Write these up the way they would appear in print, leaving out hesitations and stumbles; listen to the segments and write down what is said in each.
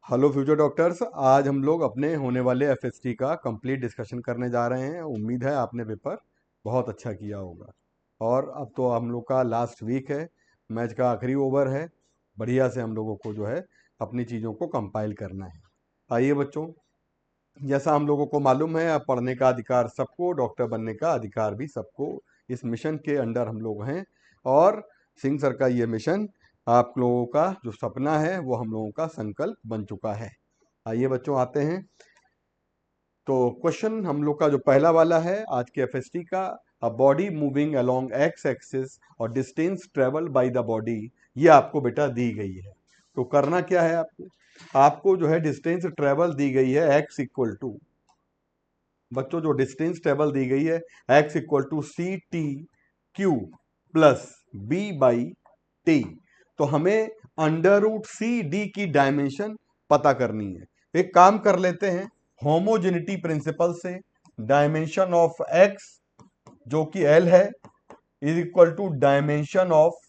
Hello future doctors. आज हम लोग अपने होने वाले एफएसटी का कंप्लीट डिस्कशन करने जा रहे हैं। उम्मीद है आपने पेपर बहुत अच्छा किया होगा। और अब तो हम लोग का लास्ट वीक है, मैच का आखिरी ओवर है। बढ़िया से हम लोगों को जो है अपनी चीज़ों को कंपाइल करना है। आइए बच्चों, जैसा हम लोगों को मालूम है, अब पढ़ने का अधिकार सबको, डॉक्टर बनने का अधिकार भी सबको। इस मिशन के अंडर हम लोग हैं और सिंह सर का ये मिशन आप लोगों का जो सपना है वो हम लोगों का संकल्प बन चुका है। आइए बच्चों आते हैं। तो क्वेश्चन हम लोग का जो पहला वाला है आज के एफएसटी का, a body moving along X axis और distance travel by the body, ये आपको बेटा दी गई है। तो करना क्या है आपको जो है डिस्टेंस ट्रेवल दी गई है एक्स इक्वल टू, बच्चों जो डिस्टेंस ट्रेवल दी गई है x equal to c t q plus b by t. तो हमें अंडर रूट सी डी की डायमेंशन पता करनी है। एक काम कर लेते हैं, होमोजेनिटी प्रिंसिपल से डायमेंशन ऑफ x जो कि l है is equal to dimension of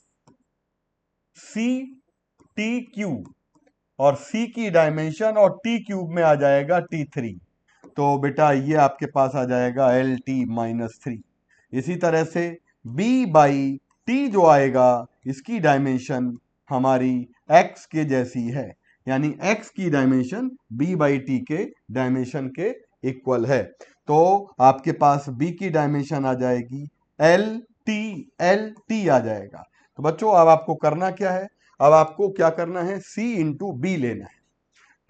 c t cube, और c की डायमेंशन और t क्यूब में आ जाएगा t3। तो बेटा ये आपके पास आ जाएगा LT-3। इसी तरह से B बाई टी जो आएगा इसकी डायमेंशन हमारी x के जैसी है, यानी x की डायमेंशन B बाई टी के डायमेंशन के इक्वल है। तो आपके पास B की डायमेंशन आ जाएगी LT आ जाएगा। तो बच्चों अब आपको करना क्या है, अब आपको क्या करना है, C इंटू बी लेना है।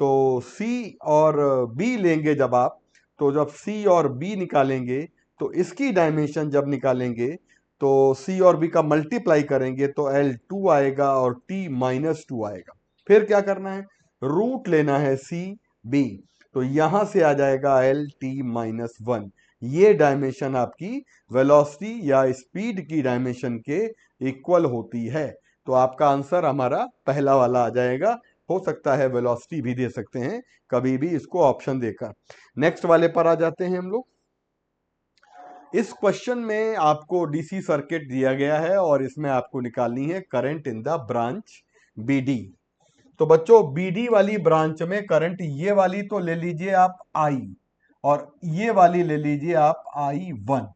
तो C और B लेंगे जब आप, तो जब C और B निकालेंगे तो इसकी डायमेंशन जब निकालेंगे तो C और B का मल्टीप्लाई करेंगे तो L2 आएगा और T-2 आएगा। फिर क्या करना है, रूट लेना है C B, तो यहां से आ जाएगा LT-1। ये डायमेंशन आपकी वेलोसिटी या स्पीड की डायमेंशन के इक्वल होती है। तो आपका आंसर हमारा पहला वाला आ जाएगा। हो सकता है वेलोसिटी भी दे सकते हैं कभी भी इसको ऑप्शन देकर। नेक्स्ट वाले पर आ जाते हैं हम लोग। इस क्वेश्चन में आपको डीसी सर्किट दिया गया है और इसमें आपको निकालनी है current in the branch BD. तो बच्चों बीडी वाली ब्रांच में करंट, ये वाली तो ले लीजिए आप आई, और ये वाली ले लीजिए आप I1।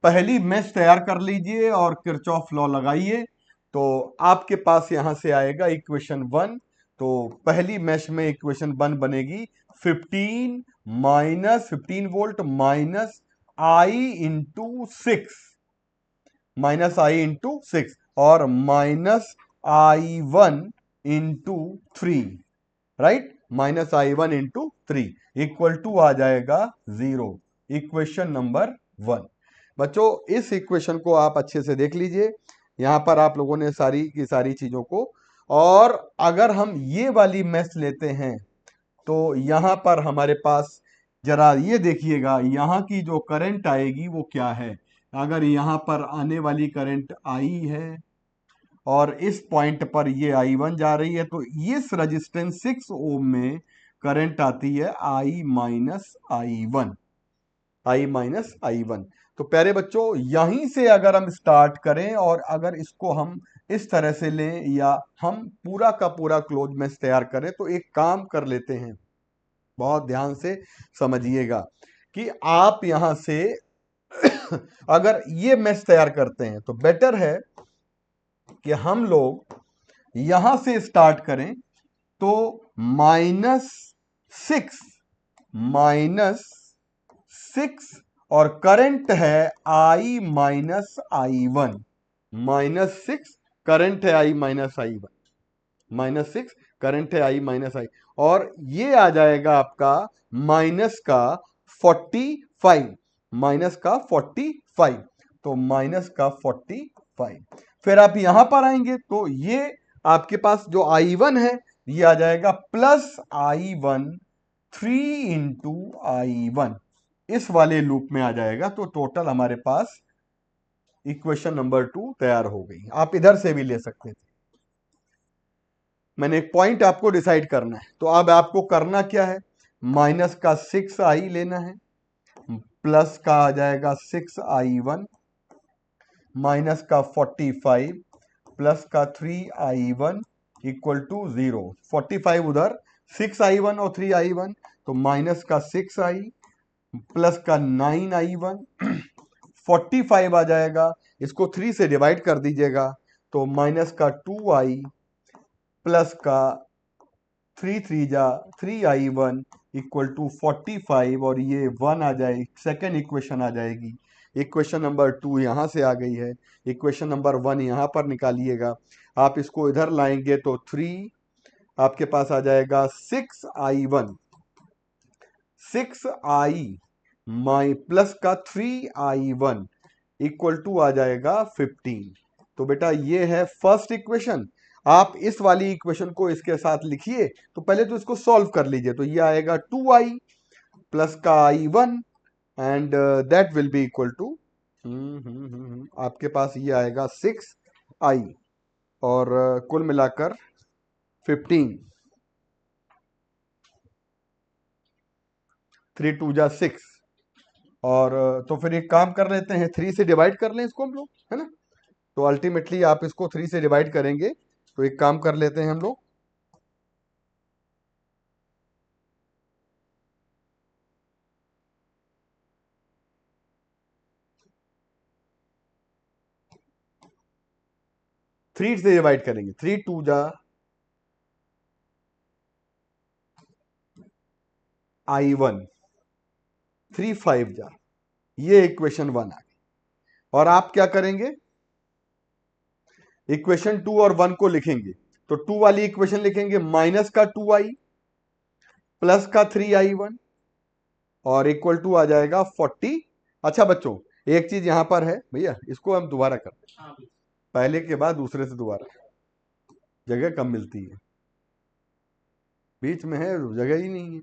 पहली मेश तैयार कर लीजिए और किरचॉफ लॉ लगाइए। तो आपके पास यहां से आएगा इक्वेशन 1। तो पहली मेश में इक्वेशन 1 बनेगी 15 वोल्ट माइनस आई इंटू 6, और -I1 into 3, right, -I1 into 3 equal to आ जाएगा 0। Equation number 1। बच्चों इस इक्वेशन को आप अच्छे से देख लीजिए, यहां पर आप लोगों ने सारी की सारी चीजों को। और अगर हम ये वाली मैथ लेते हैं तो यहां पर हमारे पास, जरा ये देखिएगा, यहां की जो करंट आएगी वो क्या है। अगर यहां पर आने वाली करंट आई है और इस पॉइंट पर ये I1 जा रही है, तो इस रजिस्टेंस 6 ओम में करंट आती है I-1। तो प्यारे बच्चों यहीं से अगर हम स्टार्ट करें और अगर इसको हम इस तरह से लें या हम पूरा का पूरा क्लोज मैश तैयार करें, तो एक काम कर लेते हैं, बहुत ध्यान से समझिएगा कि आप यहां से अगर ये मैश तैयार करते हैं तो बेटर है कि हम लोग यहां से स्टार्ट करें। तो -6 -6 और करंट है I-I1, -6 करंट है I-I1, -6 करंट है I-I, और ये आ जाएगा आपका माइनस का 45, तो -45। फिर आप यहां पर आएंगे तो ये आपके पास जो I1 है ये आ जाएगा +I1 3 इंटू I1, इस वाले लूप में आ जाएगा। तो टोटल हमारे पास इक्वेशन नंबर 2 तैयार हो गई। आप इधर से भी ले सकते थे, मैंने एक पॉइंट आपको डिसाइड करना है। तो अब आपको करना क्या है, माइनस का 6I लेना है, प्लस का आ जाएगा 6I1, माइनस का 45, प्लस का 3I1, इक्वल टू 0। 45 उधर, 6i1 और 3i1, तो माइनस का 6i प्लस का 9i1, 45 आ जाएगा। इसको 3 से डिवाइड कर दीजिएगा, तो माइनस का 2i प्लस का 3 3 इक्वल टू 45, और ये 1 आ जाए, सेकेंड इक्वेशन आ जाएगी। इक्वेशन नंबर 2 यहाँ से आ गई है, इक्वेशन नंबर 1 यहाँ पर निकालिएगा। आप इसको इधर लाएंगे तो 3 आपके पास आ जाएगा, 6i1, 6i माई प्लस का 3i1 इक्वल टू आ जाएगा 15। तो बेटा ये है फर्स्ट इक्वेशन। आप इस वाली इक्वेशन को इसके साथ लिखिए, तो पहले तो इसको सॉल्व कर लीजिए। तो ये आएगा 2i प्लस का i1 and that will be equal to आपके पास ये आएगा 6i और कुल मिलाकर 15, 3 2 जा 6। और तो फिर एक काम कर लेते हैं, 3 से डिवाइड कर लें इसको हम लोग, है ना। तो अल्टीमेटली आप इसको 3 से डिवाइड करेंगे, तो एक काम कर लेते हैं हम लोग, थ्री से डिवाइड करेंगे। 3 2 जा i1, 3 5 जा, ये इक्वेशन 1 आ गई। और आप क्या करेंगे, इक्वेशन 2 और 1 को लिखेंगे। तो 2 वाली इक्वेशन लिखेंगे माइनस का 2i प्लस का 3i1 और इक्वल टू आ जाएगा 40। अच्छा बच्चों, एक चीज यहां पर है भैया, इसको हम दोबारा करते हैं, पहले के बाद दूसरे से दोबारा, जगह कम मिलती है, बीच में है जगह ही नहीं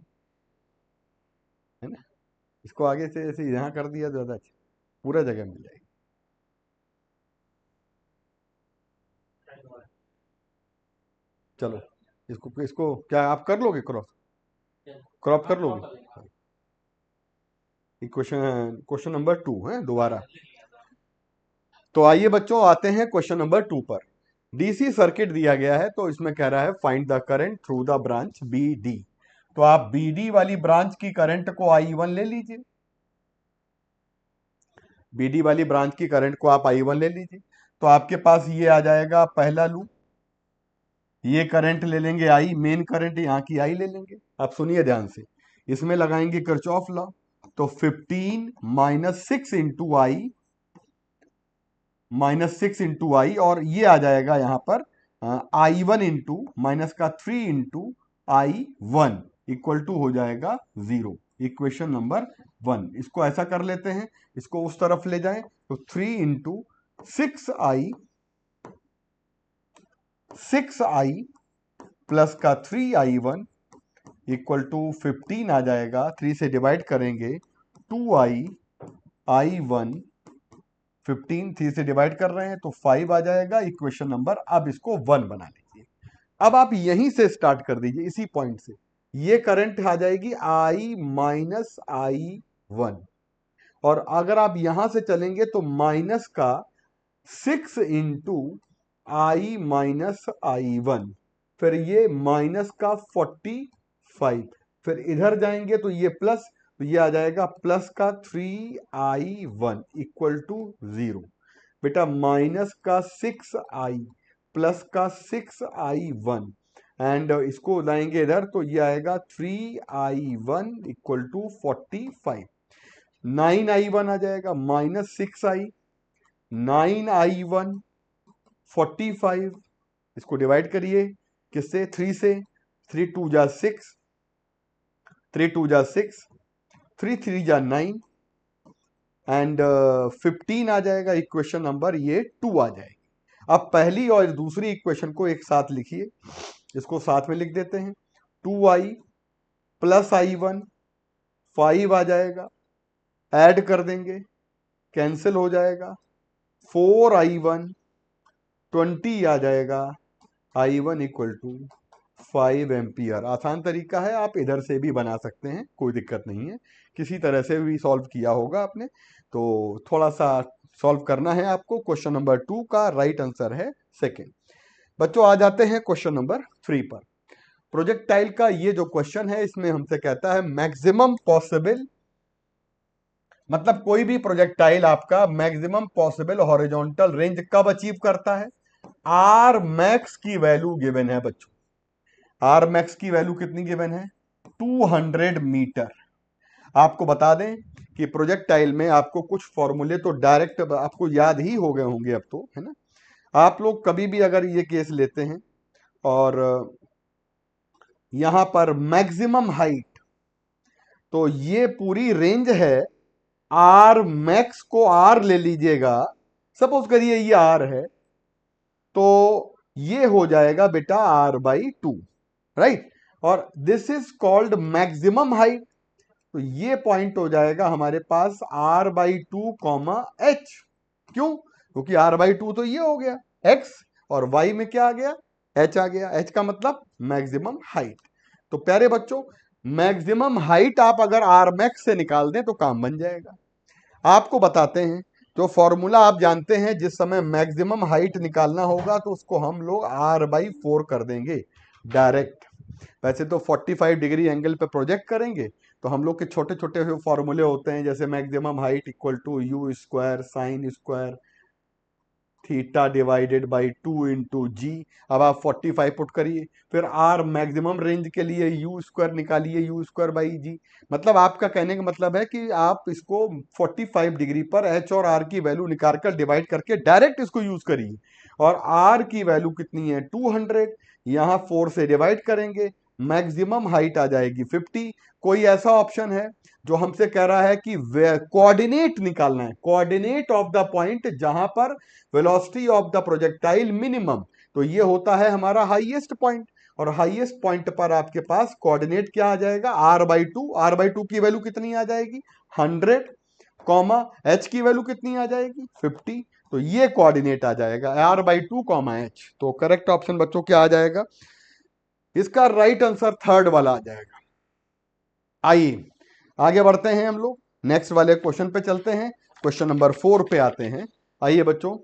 है ना। इसको आगे से ऐसे यहाँ कर दिया ज्यादा अच्छा, पूरा जगह मिल जाएगी। चलो इसको इसको क्या आप कर लोगे, क्रॉप क्रॉप कर लोगे। क्वेश्चन क्वेश्चन नंबर 2 है दोबारा। तो आइए बच्चों आते हैं क्वेश्चन नंबर 2 पर। डीसी सर्किट दिया गया है, तो इसमें कह रहा है find the current through the branch BD. तो आप बीडी वाली ब्रांच की करंट को I1 ले लीजिए, बीडी वाली ब्रांच की करंट को आप I1 ले लीजिए। तो आपके पास ये आ जाएगा पहला लूप, ये करंट ले लेंगे आई, मेन करंट यहाँ की आई ले लेंगे। आप सुनिए ध्यान से, इसमें लगाएंगे किरचॉफ लॉ। तो 15 माइनस 6 इंटू आई, -6 × I, और ये आ जाएगा यहां पर I1 इंटू माइनस का 3 इंटू I1 इक्वल टू हो जाएगा 0। Equation number 1। इसको ऐसा कर लेते हैं, इसको उस तरफ ले जाएं, तो 3 इंटू 6i प्लस का 3i1 इक्वल टू 15 आ जाएगा। 3 से डिवाइड करेंगे, 2i I1, 15 3 से डिवाइड कर रहे हैं तो 5 आ जाएगा इक्वेशन नंबर। अब इसको 1 बना लीजिए। अब आप यहीं से स्टार्ट कर दीजिए, इसी पॉइंट से ये करंट आ जाएगी I माइनस I1, और अगर आप यहां से चलेंगे तो माइनस का 6 इंटू I माइनस I1, फिर ये माइनस का 45, फिर इधर जाएंगे तो ये प्लस, तो ये आ जाएगा प्लस का 3I1 इक्वल टू 0। बेटा माइनस का 6i प्लस का 6i1 एंड इसको लाएंगे इधर, तो ये आएगा 3i1 इक्वल टू 45। 9i1 आ जाएगा, माइनस 6i, 9i1 45। इसको डिवाइड करिए किससे, 3 से, 3 2 जा 6, 3 2 जा 6, 3 3 जा 9 एंड 15 आ जाएगा। इक्वेशन नंबर ये 2 आ जाएगी। अब पहली और दूसरी इक्वेशन को एक साथ लिखिए, इसको साथ में लिख देते हैं। 2i प्लस I1 5 आ जाएगा, ऐड कर देंगे, कैंसिल हो जाएगा, 4I1 20 आ जाएगा, I1 इक्वल टू 5 एम्पियर। आसान तरीका है, आप इधर से भी बना सकते हैं, कोई दिक्कत नहीं है, किसी तरह से भी सॉल्व किया होगा आपने। तो थोड़ा सा सॉल्व करना है आपको। क्वेश्चन नंबर 2 का राइट आंसर है सेकेंड। बच्चों आ जाते हैं क्वेश्चन नंबर 3 पर। प्रोजेक्टाइल का ये जो क्वेश्चन है इसमें हमसे कहता है मैक्सिमम पॉसिबल, मतलब कोई भी प्रोजेक्टाइल आपका मैक्सिमम पॉसिबल हॉरिजॉन्टल रेंज कब अचीव करता है। आर मैक्स की वैल्यू गिवन है बच्चों, आर मैक्स की वैल्यू कितनी गिवन है, 200 मीटर। आपको बता दें कि प्रोजेक्टाइल में आपको कुछ फॉर्मूले तो डायरेक्ट आपको याद ही हो गए होंगे अब तो, है ना। आप लोग कभी भी अगर ये केस लेते हैं और यहां पर मैक्सिमम हाइट, तो ये पूरी रेंज है, आर मैक्स को आर ले लीजिएगा, सपोज करिए ये आर है, तो ये हो जाएगा बेटा R/2, राइट। और this is called maximum height, तो ये पॉइंट हो जाएगा हमारे पास R/2 कॉमा एच। क्यों? क्योंकि R/2 तो ये हो गया x, और y में क्या आ गया, h आ गया। h का मतलब मैक्सिमम हाइट। तो प्यारे बच्चों, मैक्सिमम हाइट आप अगर आर मैक्स से निकाल दें तो काम बन जाएगा। आपको बताते हैं, जो फॉर्मूला आप जानते हैं, जिस समय मैक्सिमम हाइट निकालना होगा तो उसको हम लोग R/4 कर देंगे डायरेक्ट। वैसे तो 45 डिग्री एंगल पे प्रोजेक्ट करेंगे तो हम लोग के छोटे छोटे फॉर्मूले होते हैं, जैसे maximum height equal to U square sine square theta divided by 2 into G. अब आप 45 पुट करिए, फिर आर मैक्सिमम रेंज के लिए यू स्क्वायर निकालिए, यू स्क्वायर बाई जी। मतलब आपका कहने का मतलब है कि आप इसको 45 डिग्री पर एच और आर की वैल्यू निकाल कर डिवाइड करके डायरेक्ट इसको यूज करिए। और आर की वैल्यू कितनी है, 200, यहां 4 से डिवाइड करेंगे, मैक्सिमम हाइट आ जाएगी 50। कोई ऐसा ऑप्शन है जो हमसे कह रहा है कि कोऑर्डिनेट निकालना है, कोऑर्डिनेट ऑफ द पॉइंट जहां पर velocity of the projectile minimum, तो ये होता है हमारा हाईएस्ट पॉइंट। और हाईएस्ट पॉइंट पर आपके पास कोऑर्डिनेट क्या आ जाएगा, R/2। R/2 की वैल्यू कितनी आ जाएगी, 100, कॉमा h की वैल्यू कितनी आ जाएगी, 50। तो ये कोऑर्डिनेट आ जाएगा R/2 कॉमा h। तो करेक्ट ऑप्शन बच्चों क्या आ जाएगा, इसका राइट आंसर थर्ड वाला आ जाएगा। आइए आगे बढ़ते हैं, हम लोग नेक्स्ट वाले क्वेश्चन पे चलते हैं, क्वेश्चन नंबर 4 पे आते हैं। आइए बच्चों,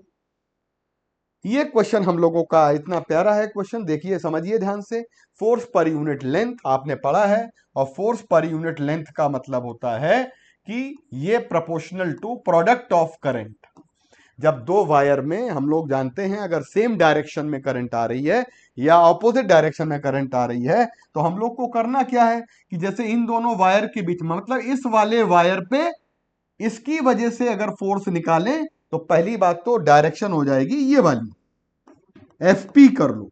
ये क्वेश्चन हम लोगों का इतना प्यारा है क्वेश्चन, देखिए समझिए ध्यान से। फोर्स पर यूनिट लेंथ आपने पढ़ा है, और फोर्स पर यूनिट लेंथ का मतलब होता है कि ये proportional to product of current. जब दो वायर में, हम लोग जानते हैं, अगर सेम डायरेक्शन में करंट आ रही है या ऑपोजिट डायरेक्शन में करंट आ रही है, तो हम लोग को करना क्या है कि जैसे इन दोनों वायर के बीच में, मतलब इस वाले वायर पे इसकी वजह से अगर फोर्स निकालें, तो पहली बात तो डायरेक्शन हो जाएगी ये वाली, एफ पी कर लो,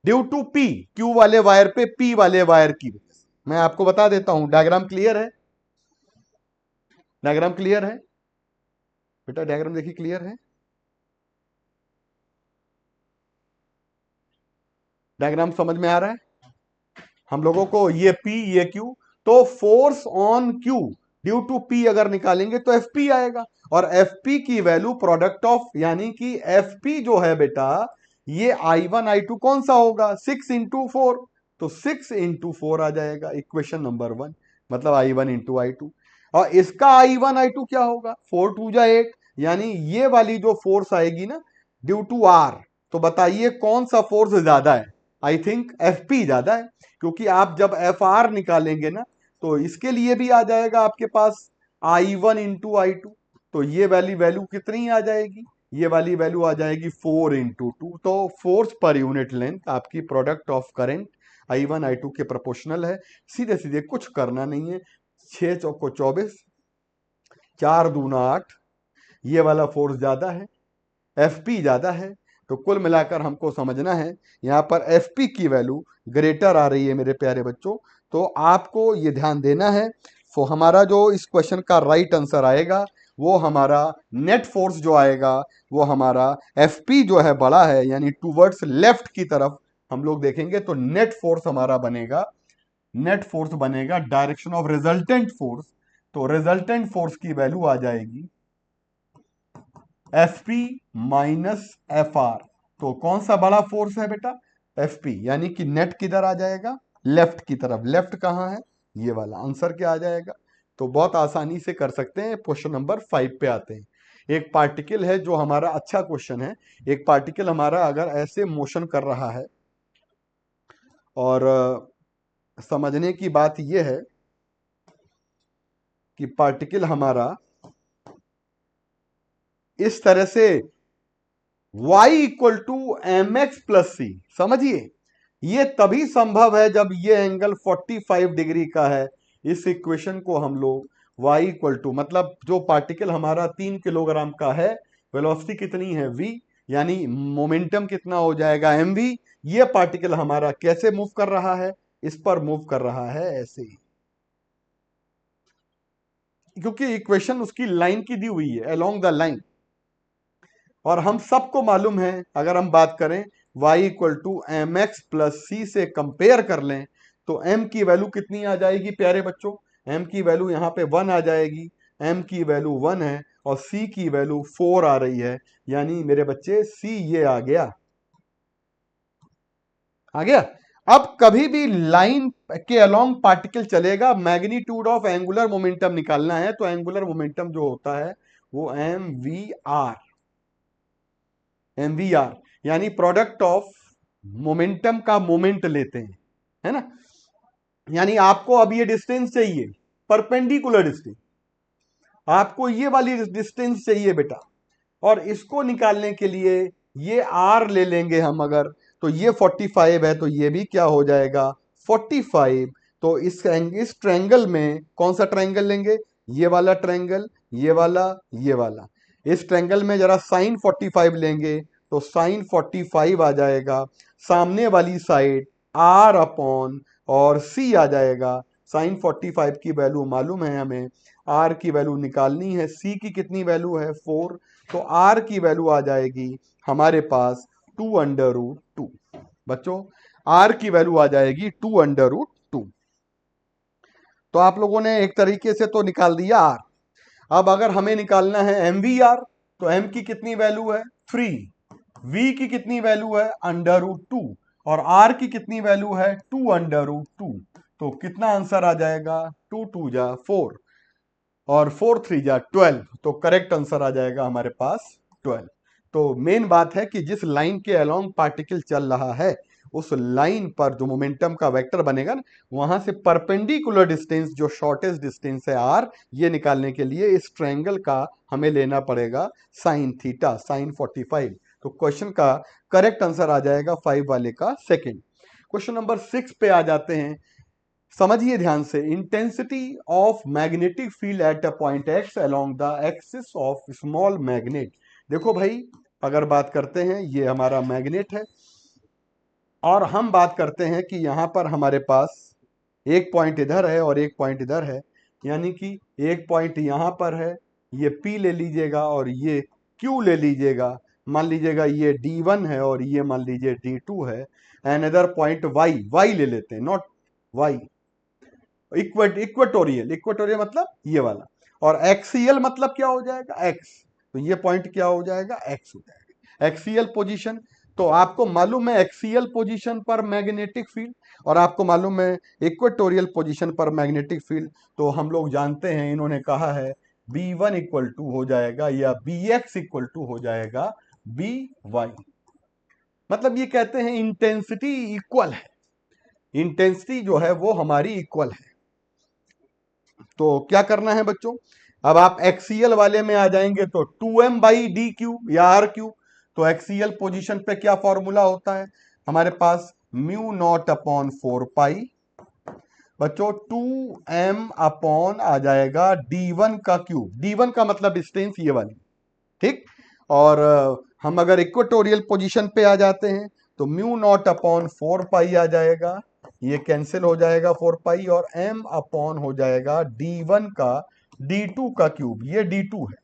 ड्यू टू पी, क्यू वाले वायर पे पी वाले वायर की वजह से। मैं आपको बता देता हूं, डायग्राम क्लियर है, डायग्राम क्लियर है बेटा, डायग्राम देखिए क्लियर है, डायग्राम समझ में आ रहा है हम लोगों को, ये पी ये क्यू, तो force on q due to p अगर निकालेंगे तो एफ पी आएगा। और एफ पी की वैल्यू प्रोडक्ट ऑफ, यानी कि एफ पी जो है बेटा, ये I1 I2 कौन सा होगा, 6 into 4, तो 6 into 4 आ जाएगा, इक्वेशन नंबर 1, मतलब I1 into I2। और इसका I1 I2 क्या होगा, 4 2 8, यानी ये वाली जो फोर्स आएगी ना ड्यू टू आर, तो बताइए कौन सा फोर्स ज्यादा है। आई थिंक एफ पी ज्यादा है, क्योंकि आप जब एफ आर निकालेंगे ना, तो इसके लिए भी आ जाएगा आपके पास I1 into I2, तो ये वाली वैल्यू कितनी आ जाएगी, ये वाली वैल्यू आ जाएगी 4 into 2। तो फोर्स पर यूनिट लेंथ आपकी product of current I1 I2 के प्रोपोर्शनल है। सीधे सीधे कुछ करना नहीं है, 6 चौको 24, 4 दूना 8, ये वाला फोर्स ज्यादा है, एफ पी ज्यादा है। तो कुल मिलाकर हमको समझना है, यहां पर एफ पी की वैल्यू ग्रेटर आ रही है मेरे प्यारे बच्चों। तो आपको ये ध्यान देना है। तो हमारा जो इस क्वेश्चन का राइट आंसर आएगा, वो हमारा नेट फोर्स जो आएगा, वो हमारा एफ पी जो है बड़ा है, यानी टूवर्ड्स लेफ्ट की तरफ हम लोग देखेंगे तो नेट फोर्स हमारा बनेगा, नेट फोर्स बनेगा डायरेक्शन ऑफ रिजल्टेंट फोर्स। तो रिजल्टेंट फोर्स की वैल्यू आ जाएगी F P minus F R. तो कौन सा बड़ा फोर्स है बेटा, एफ पी, यानी कि नेट किधर आ जाएगा, लेफ्ट की तरफ। लेफ्ट कहां है, ये वाला। आंसर क्या आ जाएगा, तो बहुत आसानी से कर सकते हैं। क्वेश्चन नंबर 5 पे आते हैं। एक पार्टिकल है जो हमारा, अच्छा क्वेश्चन है, एक पार्टिकल हमारा अगर ऐसे मोशन कर रहा है और समझने की बात यह है कि पार्टिकल हमारा इस तरह से y equal to M x plus C, समझिए ये तभी संभव है जब ये एंगल 45 डिग्री का है। इस इक्वेशन को हम लोग y इक्वल टू, मतलब जो पार्टिकल हमारा 3 किलोग्राम का है, वेलोसिटी कितनी है v, यानी मोमेंटम कितना हो जाएगा mv। ये पार्टिकल हमारा कैसे मूव कर रहा है, इस पर मूव कर रहा है ऐसे ही, क्योंकि इक्वेशन उसकी लाइन की दी हुई है, अलोंग द लाइन। और हम सबको मालूम है, अगर हम बात करें y equal to M x plus c से कंपेयर कर लें तो m की वैल्यू कितनी आ जाएगी प्यारे बच्चों, m की वैल्यू यहाँ पे 1 आ जाएगी, m की वैल्यू 1 है और c की वैल्यू 4 आ रही है, यानी मेरे बच्चे c ये आ गया, आ गया। अब कभी भी लाइन के अलोंग पार्टिकल चलेगा, मैग्नीट्यूड ऑफ एंगुलर मोमेंटम निकालना है तो एंगुलर मोमेंटम जो होता है वो एम वी आर, यानी प्रोडक्ट ऑफ मोमेंटम का मोमेंट लेते हैं, है ना। यानी आपको अब ये डिस्टेंस चाहिए, परपेंडिकुलर डिस्टेंस, आपको ये वाली डिस्टेंस चाहिए बेटा, और इसको निकालने के लिए ये आर ले लेंगे हम अगर, तो ये 45 है तो ये भी क्या हो जाएगा 45। तो इस ट्रायंगल में कौन सा ट्रायंगल लेंगे, ये वाला ट्रायंगल, ये वाला, ये वाला। इस ट्रायंगल में जरा साइन 45 लेंगे तो साइन 45 आ जाएगा, सामने वाली साइड आर अपॉन और सी आ जाएगा। साइन 45 की वैल्यू मालूम है हमें, आर की वैल्यू निकालनी है, सी की कितनी वैल्यू है 4, तो आर की वैल्यू आ जाएगी हमारे पास 2√2। बच्चों आर की वैल्यू आ जाएगी 2√2। तो आप लोगों ने एक तरीके से तो निकाल दिया आर। अब अगर हमें निकालना है एम वी आर, तो एम की कितनी वैल्यू है 3, वी की कितनी वैल्यू है √2 और आर की कितनी वैल्यू है 2√2। तो कितना आंसर आ जाएगा, 2 2 जा 4 और 4 3 जा 12, तो करेक्ट आंसर आ जाएगा हमारे पास 12। तो मेन बात है कि जिस लाइन के अलोंग पार्टिकल चल रहा है उस लाइन पर जो मोमेंटम का वेक्टर बनेगा ना, वहां से परपेंडिकुलर डिस्टेंस जो शॉर्टेस्ट डिस्टेंस है आर, ये निकालने के लिए इस ट्रायंगल का हमें लेना पड़ेगा साइन थीटा, साइन 45। तो क्वेश्चन का करेक्ट आंसर आ जाएगा 5 वाले का सेकंड। क्वेश्चन नंबर 6 पे आ जाते हैं, समझिए ध्यान से। Intensity of magnetic field at a point x along the axis of small magnet. देखो भाई, अगर बात करते हैं ये हमारा मैग्नेट है और हम बात करते हैं कि यहां पर हमारे पास एक पॉइंट इधर है और एक पॉइंट इधर है, यानी कि एक पॉइंट यहां पर है, ये P ले लीजिएगा और ये Q ले लीजिएगा। मान लीजिएगा ये D1 है और ये मान लीजिए D2 है। अनदर पॉइंट Y ले लेते हैं, नॉट Y, इक्वेटोरियल, इक्वेटोरियल मतलब ये वाला, और एक्सियल मतलब क्या हो जाएगा एक्स, तो ये पॉइंट क्या हो जाएगा एक्स हो जाएगा, एक्सियल पोजीशन। तो आपको मालूम है एक्सियल पोजीशन पर मैग्नेटिक फील्ड और आपको मालूम है इक्वेटोरियल पोजीशन पर मैग्नेटिक फील्ड। तो हम लोग जानते हैं, इन्होंने कहा है B1 इक्वल टू हो जाएगा या BX इक्वल टू हो जाएगा BY, मतलब ये कहते हैं इंटेंसिटी इक्वल है, इंटेंसिटी जो है वो हमारी इक्वल है। तो क्या करना है बच्चों, अब आप एक्सीएल वाले में आ जाएंगे तो 2m/dq या rq। तो एक्सीएल पोजीशन पे क्या फॉर्मूला होता है हमारे पास, म्यू नॉट अपॉन 4 बच्चों 2m अपॉन आ जाएगा d1 का क्यूब, d1 का मतलब डिस्टेंस ये वाली, ठीक। और हम अगर इक्वेटोरियल पोजीशन पे आ जाते हैं तो म्यू नॉट अपॉन 4 आ जाएगा, ये कैंसिल हो जाएगा 4 और m अपॉन हो जाएगा d1 का d2 का क्यूब, ये d2 है।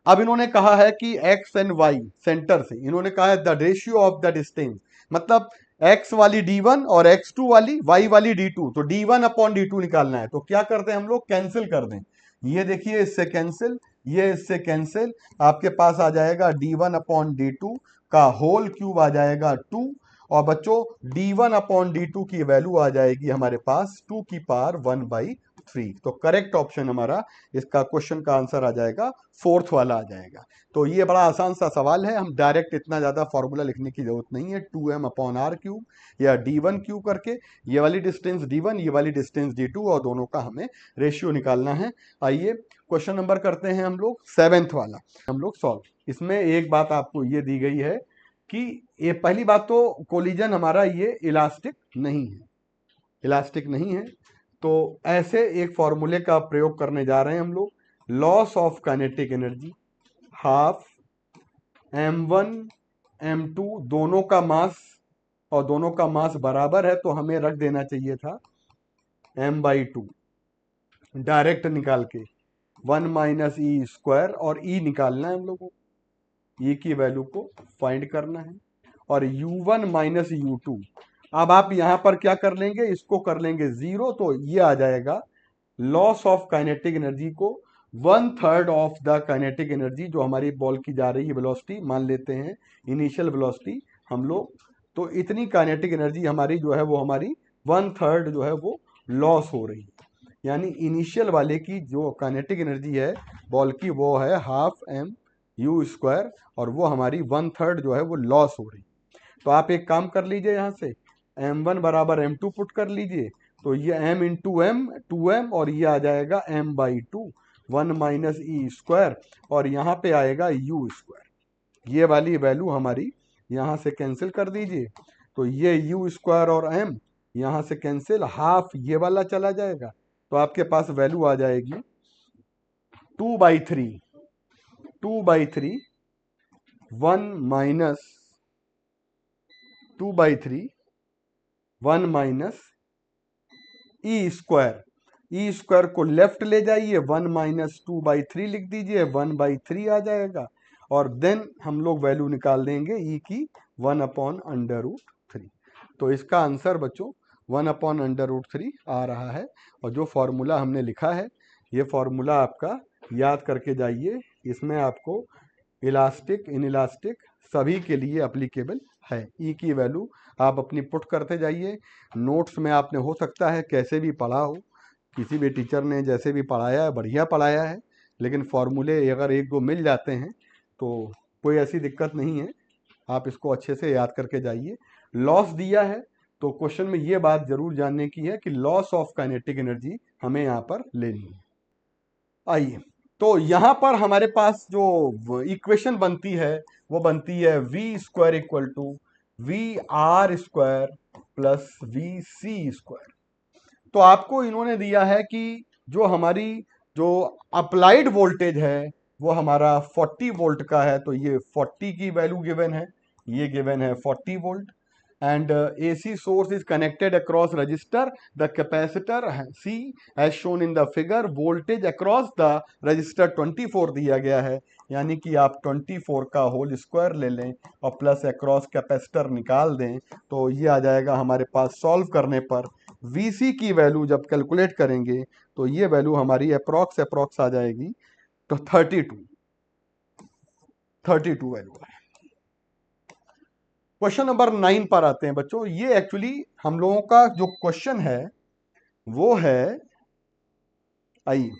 अब इन्होंने कहा है कि x एंड y सेंटर से, इन्होंने कहा है the ratio of the distance, मतलब x वाली d1 और x2 वाली y वाली d2, तो d1 अपॉन d2 निकालना है। तो क्या करते हैं हम लोग, कैंसिल कर दें, ये देखिए इससे कैंसिल, ये इससे कैंसिल, आपके पास आ जाएगा d1 अपॉन d2 का होल क्यूब आ जाएगा 2, और बच्चों d1 अपॉन d2 की वैल्यू आ जाएगी हमारे पास 2 की पावर 1/4। 3। तो करेक्ट ऑप्शन हमारा इसका क्वेश्चन का आंसर आ जाएगा फोर्थ वाला आ जाएगा। तो ये बड़ा आसान सा सवाल है, हम डायरेक्ट इतना ज्यादा फॉर्मूला लिखने की जरूरत नहीं है। 2m/r³ या d1 करके ये वाली डिस्टेंस d1, ये वाली डिस्टेंस d2 और दोनों का हमें रेशियो निकालना है। आइए क्वेश्चन नंबर करते हैं हम लोग 7th वाला, हम लोग सॉल्व। इसमें एक बात आपको ये दी गई है कि ये पहली बात तो कोलिजन हमारा ये इलास्टिक नहीं है, इलास्टिक नहीं है। तो ऐसे एक फॉर्मूले का प्रयोग करने जा रहे हैं हम लोग, loss of kinetic energy half m1 m2 दोनों का मास, और दोनों का मास बराबर है तो हमें रख देना चाहिए था m/2 डायरेक्ट निकाल के 1 - e², और e निकालना है हम लोगों को, e की वैल्यू को फाइंड करना है। और u1 - u2, अब आप यहां पर क्या कर लेंगे, इसको कर लेंगे 0, तो ये आ जाएगा लॉस ऑफ काइनेटिक एनर्जी को 1/3 ऑफ द काइनेटिक एनर्जी, जो हमारी बॉल की जा रही है वेलोसिटी मान लेते हैं इनिशियल वेलोसिटी हम लोग, तो इतनी काइनेटिक एनर्जी हमारी जो है वो हमारी 1/3 जो है वो लॉस हो रही है। यानी इनिशियल वाले की जो काइनेटिक एनर्जी है बॉल की वो है ½ mu², और वो हमारी 1/3 जो है वो लॉस हो रही। तो आप एक काम कर लीजिए, यहाँ से m1 = m2 पुट कर लीजिए, तो ये m × m 2m, और ये आ जाएगा m/2 1 - e², और यहाँ पे आएगा u²। ये वाली वैल्यू हमारी यहाँ से कैंसिल कर दीजिए, तो ये u² और m यहाँ से कैंसिल, हाफ ये वाला चला जाएगा, तो आपके पास वैल्यू आ जाएगी 2/3 2/3 1 - 2/3 1 - e² को लेफ्ट ले जाइए, 1 - 2/3 लिख दीजिए, 1/3 आ जाएगा, और देन हम लोग वैल्यू निकाल देंगे e की 1/√3। तो इसका आंसर बच्चों 1/√3 आ रहा है। और जो फॉर्मूला हमने लिखा है ये फॉर्मूला आपका याद करके जाइए, इसमें आपको इलास्टिक इनइलास्टिक सभी के लिए एप्लीकेबल है। ई की वैल्यू आप अपनी पुट करते जाइए, नोट्स में आपने हो सकता है कैसे भी पढ़ा हो, किसी भी टीचर ने जैसे भी पढ़ाया है बढ़िया पढ़ाया है, लेकिन फॉर्मूले अगर एक दो मिल जाते हैं तो कोई ऐसी दिक्कत नहीं है, आप इसको अच्छे से याद करके जाइए। लॉस दिया है तो क्वेश्चन में ये बात जरूर जानने की है कि लॉस ऑफ काइनेटिक एनर्जी हमें यहाँ पर लेनी है। आइए, तो यहां पर हमारे पास जो इक्वेशन बनती है वो बनती है v² = vr² + vc²। तो आपको इन्होंने दिया है कि जो हमारी जो अप्लाइड वोल्टेज है वो हमारा 40 वोल्ट का है, तो ये 40 की वैल्यू गिवन है, ये गिवन है 40 volt, and AC source is connected across resistor. The capacitor C as shown in the figure, voltage across the resistor 24 दिया गया है, यानी कि आप 24 का होल स्क्वायर ले लें और प्लस अक्रॉस कैपेसिटर निकाल दें, तो ये आ जाएगा हमारे पास सॉल्व करने पर VC की वैल्यू जब कैलकुलेट करेंगे तो ये वैल्यू हमारी अप्रॉक्स आ जाएगी, तो 32 वैल्यू है। क्वेश्चन नंबर 9 पर आते हैं बच्चों। ये एक्चुअली हम लोगों का जो क्वेश्चन है वो है, आइए,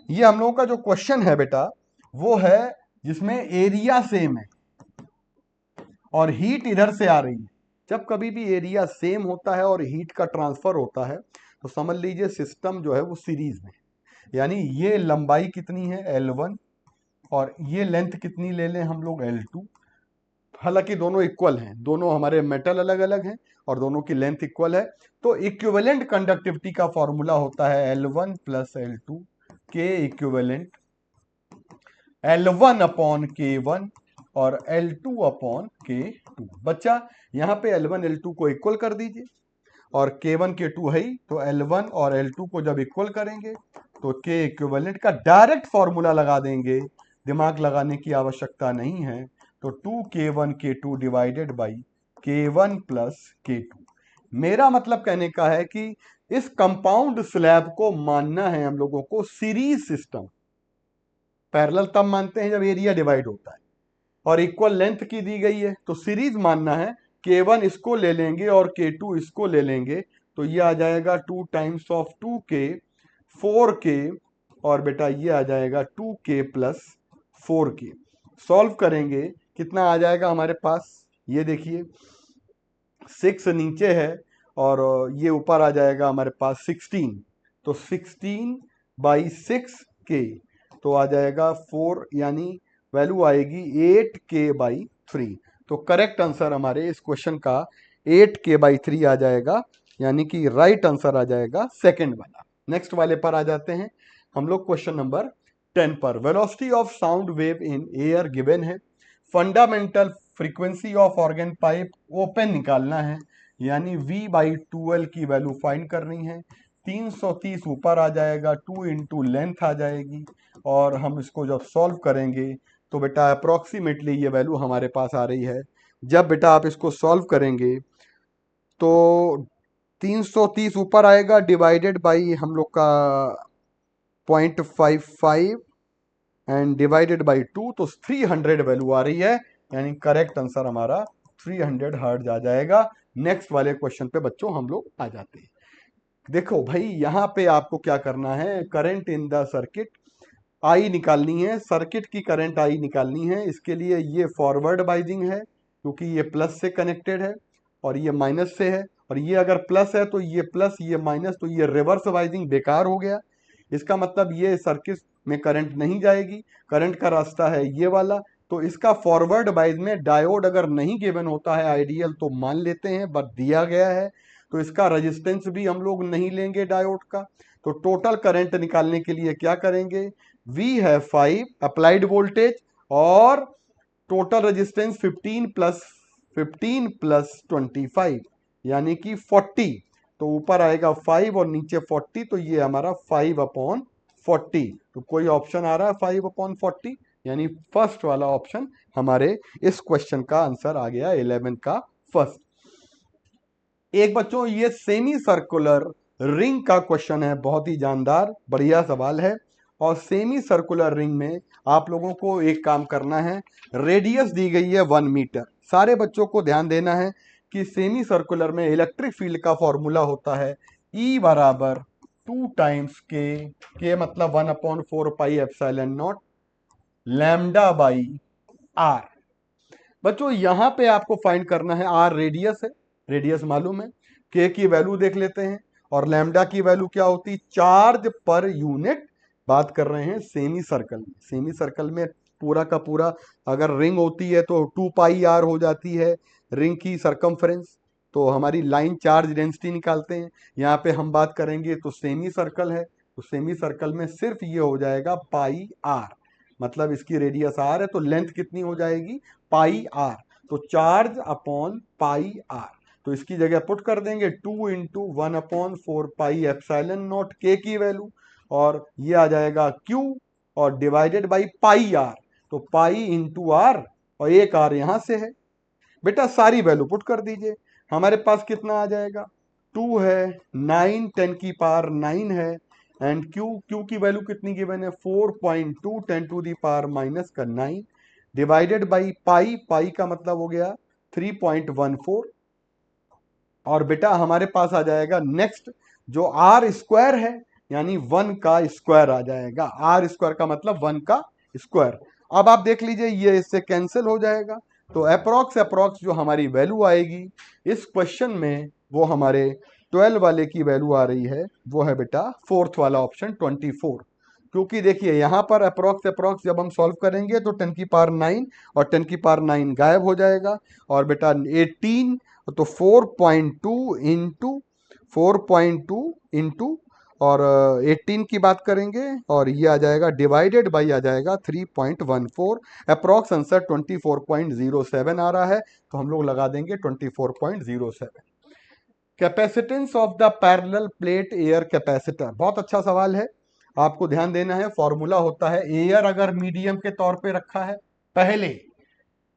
ये हम लोगों का जो क्वेश्चन है बेटा वो है जिसमें एरिया सेम है और हीट इधर से आ रही है। जब कभी भी एरिया सेम होता है और हीट का ट्रांसफर होता है तो समझ लीजिए सिस्टम जो है वो सीरीज में, यानी ये लंबाई कितनी है L1 और ये लेंथ कितनी ले लें हम लोग L2, हालांकि दोनों इक्वल हैं, दोनों हमारे मेटल अलग अलग हैं और दोनों की लेंथ इक्वल है। तो इक्विवेलेंट कंडक्टिविटी का फॉर्मूला होता है L1 + L2 के इक्विवेलेंट L1 / K1 और L2 / K2। बच्चा यहाँ पे L1 L2 को इक्वल कर दीजिए और K1 K2 है ही, तो L1 और L2 को जब इक्वल करेंगे तो K इक्विवेलेंट का डायरेक्ट फॉर्मूला लगा देंगे, दिमाग लगाने की आवश्यकता नहीं है। तो 2K1 K2 divided by K1 + K2। मेरा मतलब कहने का है कि इस कंपाउंड स्लैब को मानना है हम लोगों को सीरीज सिस्टम। पैरेलल तब मानते हैं जब एरिया डिवाइड होता है और इक्वल लेंथ की दी गई है, तो सीरीज मानना है। K1 इसको ले लेंगे और K2 इसको ले लेंगे, तो ये आ जाएगा 2 × 2K 4k और बेटा ये आ जाएगा 2k प्लस 4k। सॉल्व करेंगे कितना आ जाएगा हमारे पास, ये देखिए 6 नीचे है और ये ऊपर आ जाएगा हमारे पास 16, तो 16/6k तो आ जाएगा 4, यानी वैल्यू आएगी 8k/3। तो करेक्ट आंसर हमारे इस क्वेश्चन का 8k/3 आ जाएगा, यानी कि राइट आंसर आ जाएगा सेकंड वाला। नेक्स्ट वाले पर आ जाते हैं हम लोग, क्वेश्चन नंबर 10 पर। Velocity of sound wave in air given है, fundamental frequency of organ pipe open निकालना है, यानी V/2L की वैल्यू फाइंड करनी है। 330 ऊपर आ जाएगा, 2 इंटू लेंथ आ जाएगी, और हम इसको जब सॉल्व करेंगे तो बेटा अप्रोक्सीमेटली ये वैल्यू हमारे पास आ रही है। जब बेटा आप इसको सॉल्व करेंगे तो 330 ऊपर आएगा डिवाइडेड बाई हम लोग का 0.55 एंड डिवाइडेड बाई 2, तो 300 वैल्यू आ रही है, यानी करेक्ट आंसर हमारा 300 हर्ट्ज आ जाएगा। नेक्स्ट वाले क्वेश्चन पे बच्चों हम लोग आ जाते हैं। देखो भाई यहाँ पे आपको क्या करना है, current in the circuit I निकालनी है, सर्किट की करंट आई निकालनी है। इसके लिए ये फॉरवर्ड बाइजिंग है क्योंकि ये प्लस से कनेक्टेड है और ये माइनस से है, और ये अगर प्लस है तो ये प्लस, ये माइनस, तो ये रिवर्स बाइजिंग बेकार हो गया। इसका मतलब ये सर्किट में करंट नहीं जाएगी, करंट का रास्ता है ये वाला। तो इसका फॉरवर्ड बाइज में डायोड अगर नहीं गिवन होता है आइडियल तो मान लेते हैं, बट दिया गया है तो इसका रेजिस्टेंस भी हम लोग नहीं लेंगे डायोड का। तो टोटल करंट निकालने के लिए क्या करेंगे, V है 5 अप्लाइड वोल्टेज और टोटल रेजिस्टेंस 15 प्लस 25 यानी कि 40, तो ऊपर आएगा 5 और नीचे 40, तो ये हमारा 5/40। तो कोई ऑप्शन आ रहा है 5/40, यानी फर्स्ट वाला ऑप्शन हमारे इस क्वेश्चन का आंसर आ गया 11 का फर्स्ट। एक बच्चों ये सेमी सर्कुलर रिंग का क्वेश्चन है, बहुत ही जानदार बढ़िया सवाल है। और सेमी सर्कुलर रिंग में आप लोगों को एक काम करना है, रेडियस दी गई है 1 मीटर। सारे बच्चों को ध्यान देना है कि सेमी सर्कुलर में इलेक्ट्रिक फील्ड का फॉर्मूला होता है E बराबर 2 टाइम्स के मतलब 1/4πε0 लैम्डा बाई आर। बच्चों यहां पे आपको फाइंड करना है, आर रेडियस है, रेडियस मालूम है, के की वैल्यू देख लेते हैं, और लैम्डा की वैल्यू क्या होती, चार्ज पर यूनिट। बात कर रहे हैं सेमी सर्कल में, सेमी सर्कल में पूरा का पूरा अगर रिंग होती है तो 2πr हो जाती है रिंग की सरकमफ्रेंस। तो हमारी लाइन चार्ज डेंसिटी निकालते हैं, यहाँ पे हम बात करेंगे तो सेमी सर्कल है, तो सेमी सर्कल में सिर्फ ये हो जाएगा पाई आर, मतलब इसकी रेडियस आर है तो लेंथ कितनी हो जाएगी पाई आर, तो चार्ज अपॉन पाई आर। तो इसकी जगह पुट कर देंगे 2 इंटू 1/4πε0 के की वैल्यू, और ये आ जाएगा Q और डिवाइडेड बाई पाई आर, तो पाई इंटू आर और एक आर यहां से है। बेटा सारी वैल्यू पुट कर दीजिए, हमारे पास कितना आ जाएगा, 2 है, 9 10 की पावर 9 है, एंड Q की वैल्यू कितनी गिवन है 4.2 10⁻⁻9 डिवाइडेड बाई पाई का मतलब हो गया 3.14। और बेटा हमारे पास आ जाएगा नेक्स्ट जो आर स्क्वायर है, यानी 1 का स्क्वायर आ जाएगा, आर स्क्वायर का मतलब 1 का स्क्वायर। अब आप देख लीजिए ये इससे कैंसिल हो जाएगा, तो अप्रोक्स जो हमारी वैल्यू आएगी इस क्वेश्चन में वो हमारे 12 वाले की वैल्यू आ रही है, वो है बेटा फोर्थ वाला ऑप्शन 24। क्योंकि देखिए यहाँ पर अप्रोक्स जब हम सॉल्व करेंगे तो 10 की पावर 9 और 10 की पावर 9 गायब हो जाएगा, और बेटा 18 तो 4.2 इंटू और 18 की बात करेंगे और ये आ जाएगा डिवाइडेड बाई आ जाएगा 3.14। अप्रॉक्स आंसर 24.07 आ रहा है, तो हम लोग लगा देंगे 24.07। Capacitance of the parallel plate air capacitor, बहुत अच्छा सवाल है, आपको ध्यान देना है। फॉर्मूला होता है एयर अगर मीडियम के तौर पे रखा है, पहले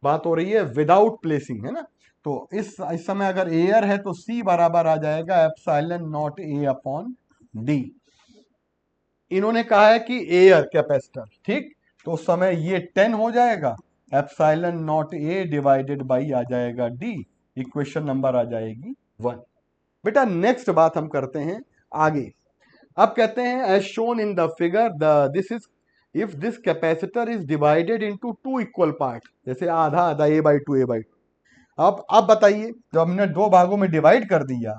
बात हो रही है विदाउट प्लेसिंग, है ना, तो इस समय अगर एयर है तो C बराबर आ जाएगा ε0 A/d। इन्होंने कहा है कि एयर कैपेसिटर, ठीक, तो उस समय ये 10 हो जाएगा, ε0 A डिवाइडेड बाई आ जाएगा D, इक्वेशन नंबर आ जाएगी 1। बेटा नेक्स्ट बात हम करते हैं आगे, अब कहते हैं as shown in the figure the this is if this capacitor is divided into two equal part, जैसे आधा आधा A/2 अब बताइए, जब हमने दो भागों में डिवाइड कर दिया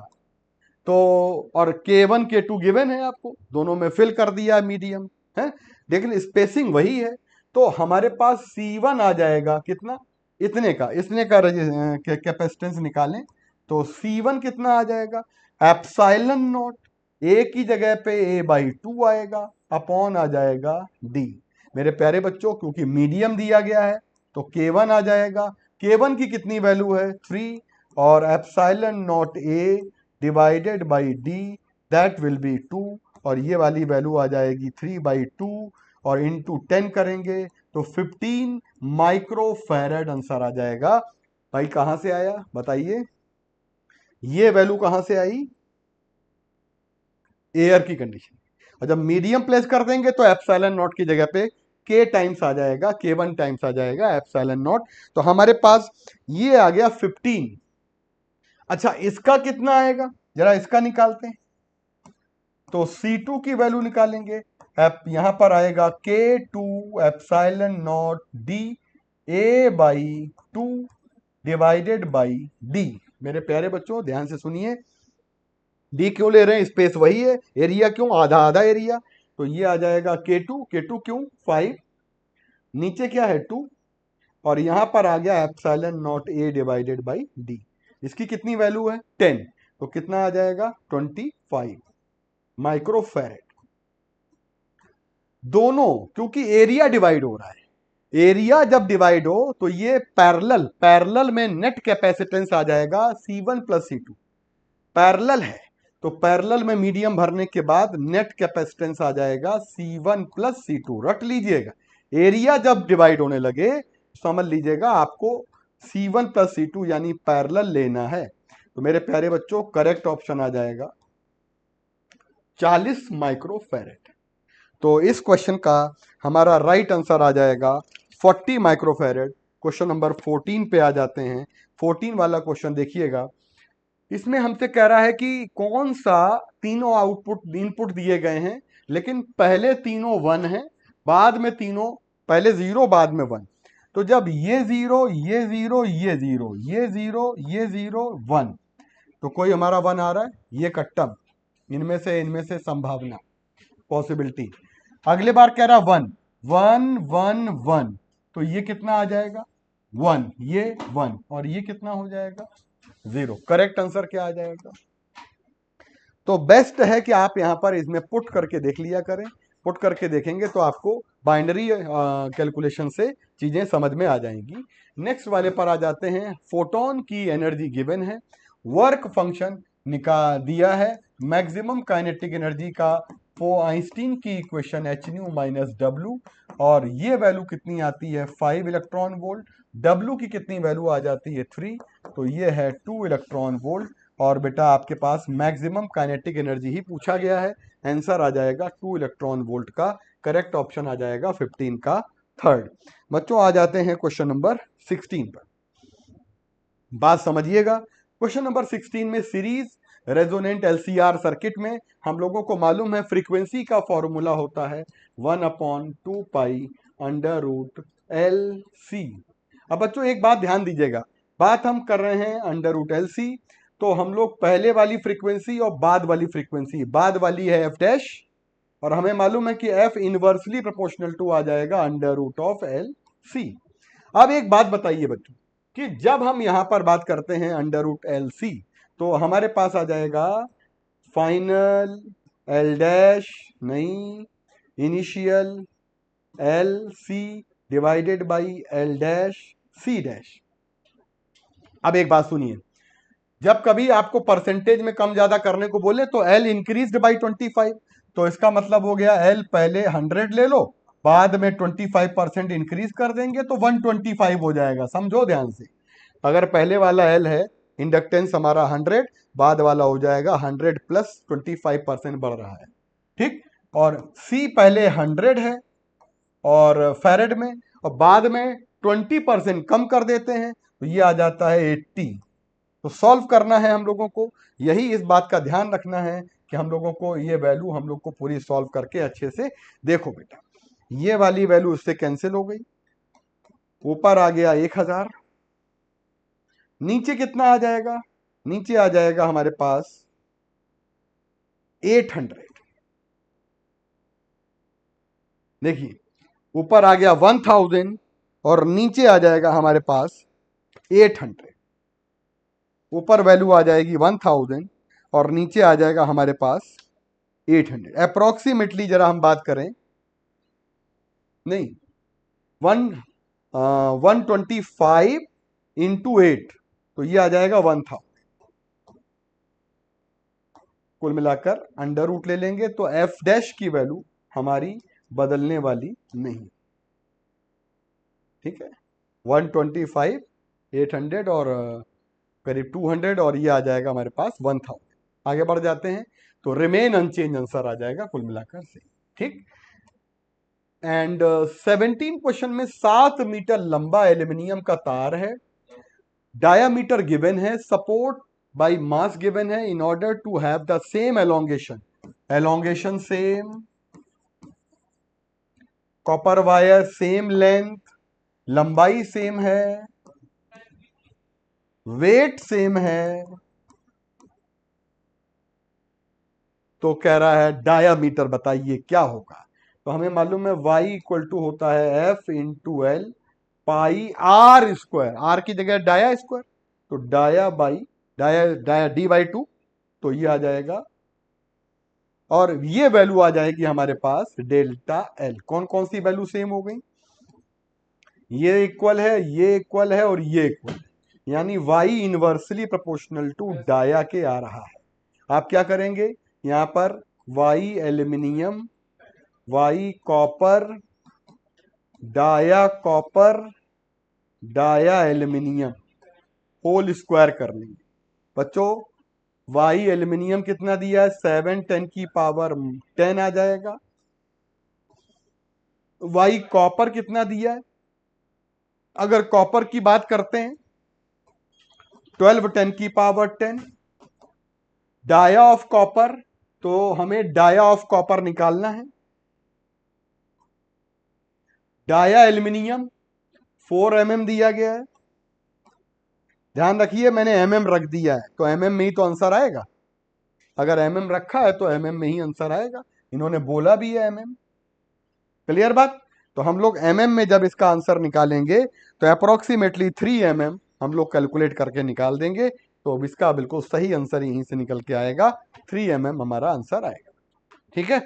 तो, और K1 K2 गिवन है आपको, दोनों में फिल कर दिया मीडियम है, लेकिन स्पेसिंग वही है, तो हमारे पास C1 आ जाएगा कितना, इतने का कैपेसिटेंस निकालें तो C1 कितना आ जाएगा, एप्सिलॉन नॉट A की जगह पे A/2 आएगा, अपॉन आ जाएगा D। मेरे प्यारे बच्चों, क्योंकि मीडियम दिया गया है तो K1 आ जाएगा, K1 की कितनी वैल्यू है 3, और epsilon not A divided by D that will B 2, और ये वाली वैल्यू आ जाएगी 3/2, और इंटू 10 करेंगे तो 15 माइक्रो फैरेड आंसर आ जाएगा। भाई कहां से आया बताइए, ये वैल्यू कहां से आई, एयर की कंडीशन, और जब मीडियम प्लेस कर देंगे तो एप्सिलॉन नॉट की जगह पे K टाइम्स आ जाएगा, K1 टाइम्स आ जाएगा एप्सिलॉन नॉट, तो हमारे पास ये आ गया 15। अच्छा इसका कितना आएगा, जरा इसका निकालते हैं, तो C2 की वैल्यू निकालेंगे, यहां पर आएगा K2 epsilon not D A/2 divided by D। मेरे प्यारे बच्चों ध्यान से सुनिए, D क्यों ले रहे हैं, स्पेस वही है, एरिया क्यों, आधा आधा एरिया, तो ये आ जाएगा K2 क्यों 5, नीचे क्या है 2, और यहां पर आ गया epsilon not A divided by D, इसकी कितनी वैल्यू है 10, तो कितना आ जाएगा 25 माइक्रो फैरेड। दोनों क्योंकि एरिया डिवाइड हो रहा है, एरिया जब डिवाइड हो तो ये पैरेलल में नेट कैपेसिटेंस आ जाएगा C1 प्लस C2, पैरेलल है तो पैरेलल में मीडियम भरने के बाद नेट कैपेसिटेंस आ जाएगा C1 प्लस C2, रट लीजिएगा, एरिया जब डिवाइड होने लगे समझ लीजिएगा आपको C1 प्लस C2 यानी पैरेलल लेना है। तो मेरे प्यारे बच्चों करेक्ट ऑप्शन आ जाएगा 40 माइक्रो फैरेड। तो इस क्वेश्चन का हमारा राइट आंसर आ जाएगा 40 माइक्रो फैरेड। क्वेश्चन नंबर 14 पे आ जाते हैं। 14 वाला क्वेश्चन देखिएगा, इसमें हमसे कह रहा है कि कौन सा तीनों आउटपुट इनपुट दिए गए हैं, लेकिन पहले तीनों 1 है, बाद में तीनों, पहले 0 बाद में 1, तो जब ये 0 ये 0 ये 0 ये 0 ये 0 1, तो कोई हमारा 1 आ रहा है, ये कट्टम, इनमें से संभावना पॉसिबिलिटी। अगले बार कह रहा 1 1 1 1, तो ये कितना आ जाएगा 1, ये 1, और ये कितना हो जाएगा 0। करेक्ट आंसर क्या आ जाएगा, तो बेस्ट है कि आप यहां पर इसमें पुट करके देख लिया करें, पुट करके देखेंगे तो आपको बाइनरी कैलकुलेशन से चीजें समझ में आ जाएंगी। नेक्स्ट वाले पर आ जाते हैं, फोटोन की एनर्जी गिवन है, वर्क फंक्शन दिया है, मैक्सिमम काइनेटिक एनर्जी का आइंस्टीन की equation h nu minus W, और ये वैल्यू कितनी आती है 5 इलेक्ट्रॉन वोल्ट, डब्ल्यू की कितनी वैल्यू आ जाती है 3, तो ये है 2 इलेक्ट्रॉन वोल्ट, और बेटा आपके पास मैक्सिमम काइनेटिक एनर्जी ही पूछा गया है, आंसर आ जाएगा 2 इलेक्ट्रॉन वोल्ट का, करेक्ट ऑप्शन आ जाएगा 15 का थर्ड। बच्चों आ जाते हैं क्वेश्चन नंबर 16 पर, बात समझिएगा। क्वेश्चन नंबर 16 में सीरीज रेजोनेंट एलसीआर सर्किट में हम लोगों को मालूम है फ्रीक्वेंसी का फॉर्मूला होता है 1/2 पाई अंडर रूट LC। अब बच्चों एक बात ध्यान दीजिएगा, बात हम कर रहे हैं अंडर रूट LC, तो हम लोग पहले वाली फ्रीक्वेंसी और बाद वाली फ्रीक्वेंसी, बाद वाली है F डैश, और हमें मालूम है कि F इनवर्सली प्रोपोर्शनल टू आ जाएगा अंडर रूट ऑफ LC। अब एक बात बताइए बच्चों कि जब हम यहां पर बात करते हैं अंडर रूट LC, तो हमारे पास आ जाएगा फाइनल L डैश नहीं, initial LC divided by L dash C dash. अब एक बात सुनिए, जब कभी आपको परसेंटेज में कम ज्यादा करने को बोले तो L इंक्रीज्ड बाई 25, तो इसका मतलब हो गया L पहले 100 ले लो, बाद में 25% इंक्रीज कर देंगे तो 125 हो जाएगा, समझो ध्यान से। अगर पहले वाला L है, इंडक्टेंस हमारा 100, बाद वाला हो जाएगा 100 प्लस 25% बढ़ रहा है, ठीक। और C पहले 100 है और फैरेड में, और बाद में 20% कम कर देते हैं तो ये आ जाता है 80। तो सॉल्व करना है हम लोगों को, यही इस बात का ध्यान रखना है कि हम लोगों को ये वैल्यू हम लोग को पूरी सॉल्व करके अच्छे से देखो बेटा, ये वाली वैल्यू उससे कैंसिल हो गई, ऊपर आ गया 1000, नीचे कितना आ जाएगा, नीचे आ जाएगा हमारे पास 800। देखिए ऊपर आ गया 1000 और नीचे आ जाएगा हमारे पास 800। ऊपर वैल्यू आ जाएगी 1000 और नीचे आ जाएगा हमारे पास 800। अप्रोक्सीमेटली जरा हम बात करें, नहीं, 125 इंटू 8, तो ये आ जाएगा 1000। कुल मिलाकर अंडर रूट ले लेंगे तो एफ डैश की वैल्यू हमारी बदलने वाली नहीं। ठीक है, 125, 800 और करीब 200 और ये आ जाएगा हमारे पास 1000। आगे बढ़ जाते हैं तो रिमेन अनचेंज आंसर आ जाएगा कुल मिलाकर से। ठीक, एंड 17 क्वेश्चन में 7 मीटर लंबा एल्यूमिनियम का तार है, डायामीटर गिवन है, सपोर्ट बाय मास गिवन है, in order to have the same elongation, elongation same, copper wire same length, लंबाई सेम है, वेट सेम है, तो कह रहा है डायामीटर बताइए क्या होगा। तो हमें मालूम है y इक्वल टू होता है F into l pi r square, r की जगह डाया स्क्वायर, तो dia by dia dia d by 2, तो ये आ जाएगा और ये वैल्यू आ जाएगी हमारे पास डेल्टा एल। कौन कौन सी वैल्यू सेम हो गई, ये इक्वल है, ये इक्वल है और ये इक्वल है, यानी y inversely proportional to dia के आ रहा है। आप क्या करेंगे, यहां पर y aluminium, y copper, dia aluminium whole square कर लेंगे। बच्चों y एल्यूमिनियम कितना दिया है, 7 10 की पावर 10 आ जाएगा। y कॉपर कितना दिया है, अगर कॉपर की बात करते हैं 12 10 की पावर 10। डाया ऑफ कॉपर, तो हमें डाया ऑफ कॉपर निकालना है। डाया एल्यूमिनियम 4 mm दिया गया है, ध्यान रखिए मैंने mm रख दिया है, तो mm में ही तो आंसर आएगा, अगर mm रखा है तो mm में ही आंसर आएगा, इन्होंने बोला भी है mm। क्लियर बात, तो हम लोग mm में जब इसका आंसर निकालेंगे तो अप्रोक्सीमेटली 3 mm हम लोग कैलकुलेट करके निकाल देंगे, तो अब इसका बिल्कुल सही आंसर यहीं से निकल के आएगा, 3 mm हमारा आंसर आएगा। ठीक है,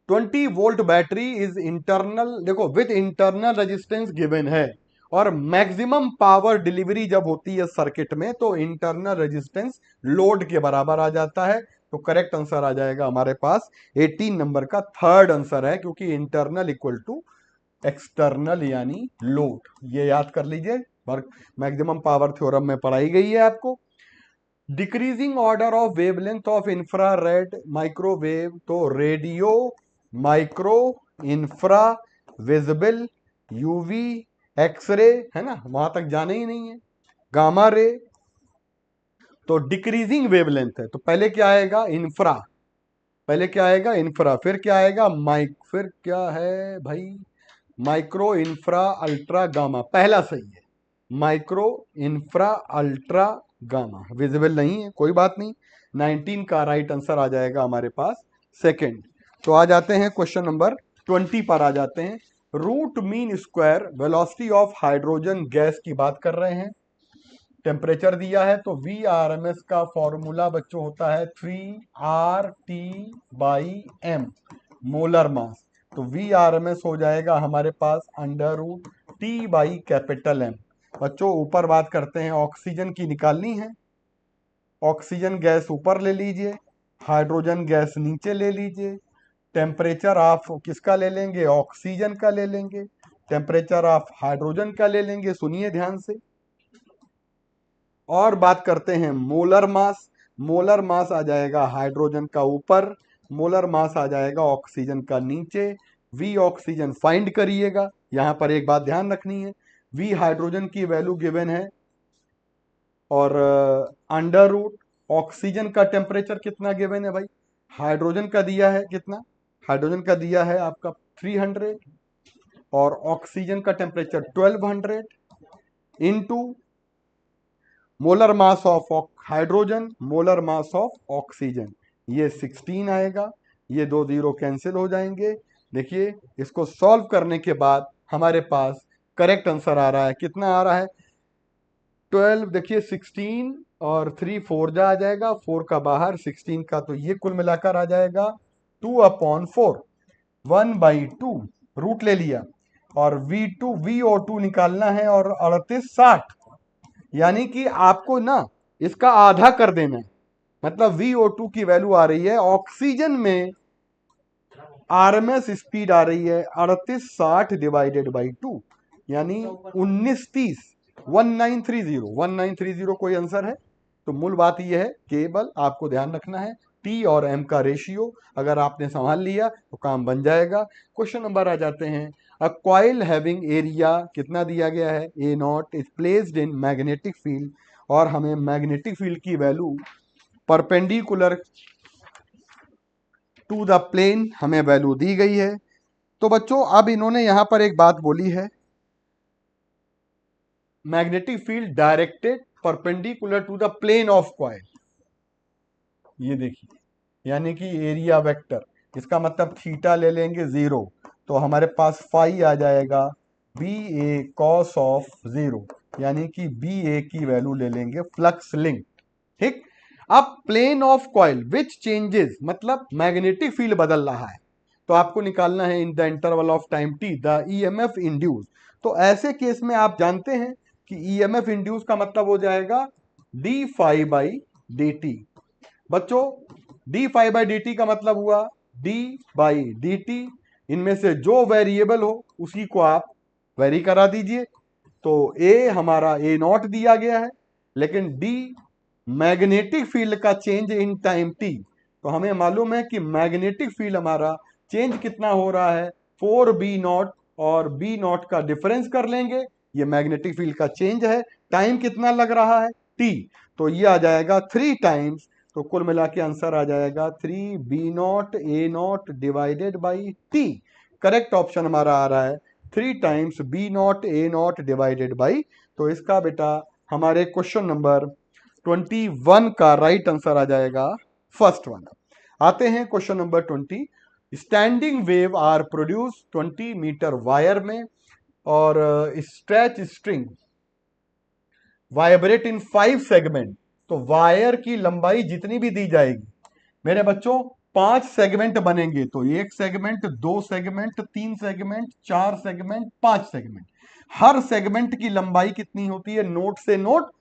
20 वोल्ट बैटरी इज इंटरनल, देखो विद इंटरनल रेजिस्टेंस गिवन है, और मैक्सिमम पावर डिलीवरी जब होती है सर्किट में तो इंटरनल रेजिस्टेंस लोड के बराबर आ जाता है, तो करेक्ट आंसर आ जाएगा हमारे पास 18 नंबर का थर्ड आंसर है, क्योंकि इंटरनल इक्वल टू एक्सटर्नल यानी लोड, ये याद कर लीजिए, मैक्सिमम पावर थ्योरम में पढ़ाई गई है आपको। Decreasing order of wavelength of infrared microwave, तो radio, micro, infra, visible, UV, x ray, है ना, वहां तक जाने ही नहीं है, गामा रे, तो डिक्रीजिंग वेवलेंथ है, तो पहले क्या आएगा इंफ्रा, पहले क्या आएगा इंफ्रा, फिर क्या आएगा फिर क्या है भाई, माइक्रो, इंफ्रा, अल्ट्रा, गामा, पहला सही है, micro, infra, ultra, gamma, visible नहीं है, कोई बात नहीं, 19 का राइट आंसर आ जाएगा हमारे पास सेकंड। तो आ जाते हैं क्वेश्चन नंबर 20 पर आ जाते हैं, root mean square velocity of hydrogen gas की बात कर रहे हैं। टेम्परेचर दिया है तो वी आर एम एस का फॉर्मूला बच्चों होता है 3RT/m मोलर मास, तो वी आर एम एस हो जाएगा हमारे पास अंडर रूट T/M। बच्चों ऊपर बात करते हैं, ऑक्सीजन की निकालनी है, ऑक्सीजन गैस ऊपर ले लीजिए, हाइड्रोजन गैस नीचे ले लीजिए, टेम्परेचर आप किसका ले लेंगे, ऑक्सीजन का ले लेंगे, टेम्परेचर आप हाइड्रोजन का ले लेंगे, सुनिए ध्यान से। और बात करते हैं मोलर मास, मोलर मास आ जाएगा हाइड्रोजन का ऊपर, मोलर मास आ जाएगा ऑक्सीजन का नीचे। वी ऑक्सीजन फाइंड करिएगा, यहां पर एक बात ध्यान रखनी है, वी हाइड्रोजन की वैल्यू गिवन है और अंडर रूट ऑक्सीजन का टेम्परेचर कितना गिवन है भाई, हाइड्रोजन का दिया है कितना, हाइड्रोजन का दिया है आपका 300 और ऑक्सीजन का temperature 1200 into molar mass of hydrogen molar mass of oxygen, ये 16 आएगा। ये 2 जीरो कैंसिल हो जाएंगे। देखिए इसको सॉल्व करने के बाद हमारे पास करेक्ट आंसर आ रहा है, कितना आ रहा है 12। देखिए 16 और 3 4 जा आ जाएगा, 4 का बाहर 16 का, तो ये कुल मिलाकर आ जाएगा 2/4 1/2 रूट ले लिया और V2 VO2 निकालना है और 3860, यानी कि आपको ना इसका आधा कर देना है, मतलब VO2 की वैल्यू आ रही है ऑक्सीजन में RMS स्पीड आ रही है 3860 डिवाइडेड बाई 2, यानी 1930 1930 कोई आंसर है। तो मूल बात यह है, केवल आपको ध्यान रखना है T और M का रेशियो अगर आपने संभाल लिया तो काम बन जाएगा। क्वेश्चन नंबर आ जाते हैं, अ कॉइल हैविंग एरिया कितना दिया गया है A0 is placed in magnetic field, और हमें मैग्नेटिक फील्ड की value perpendicular to the plane हमें वैल्यू दी गई है। तो बच्चों अब इन्होंने यहां पर एक बात बोली है, magnetic field directed perpendicular to the plane of coil, ये देखिए, यानी कि एरिया वेक्टर, इसका मतलब थीटा ले लेंगे 0 तो हमारे पास फाई आ जाएगा BA cos ऑफ 0, यानी कि BA की वैल्यू ले लेंगे फ्लक्स लिंक। ठीक, अब plane of coil which changes, मतलब मैग्नेटिक फील्ड बदल रहा है, तो आपको निकालना है in the interval of time t the EMF induce. तो ऐसे केस में आप जानते हैं कि EMF इंड्यूस का मतलब हो जाएगा d phi बाई dt। बच्चों d phi बाई dt का मतलब हुआ d बाई dt, इनमें से जो वेरिएबल हो उसी को आप वेरी करा दीजिए। तो a हमारा A0 दिया गया है, लेकिन d मैग्नेटिक फील्ड का चेंज इन टाइम t, तो हमें मालूम है कि मैग्नेटिक फील्ड हमारा चेंज कितना हो रहा है 4B0 और B0 का डिफरेंस कर लेंगे, ये मैग्नेटिक फील्ड का चेंज है। टाइम कितना लग रहा है t, तो ये आ जाएगा 3 टाइम्स, तो कुल मिला के आंसर आ जाएगा 3B0 A0 divided by t। Correct option हमारा आ रहा है 3 times B0 A0 divided by, तो इसका बेटा हमारे क्वेश्चन नंबर 21 का राइट आंसर आ जाएगा फर्स्ट वन। आते हैं question number 20, standing wave are produce 20 metre wire में और stretch string vibrate in 5 segment. तो वायर की लंबाई जितनी भी दी जाएगी मेरे बच्चों 5 सेगमेंट बनेंगे, तो 1 segment 2 segment 3 segment 4 segment 5 segment, हर सेगमेंट की लंबाई कितनी होती है, नोट से नोट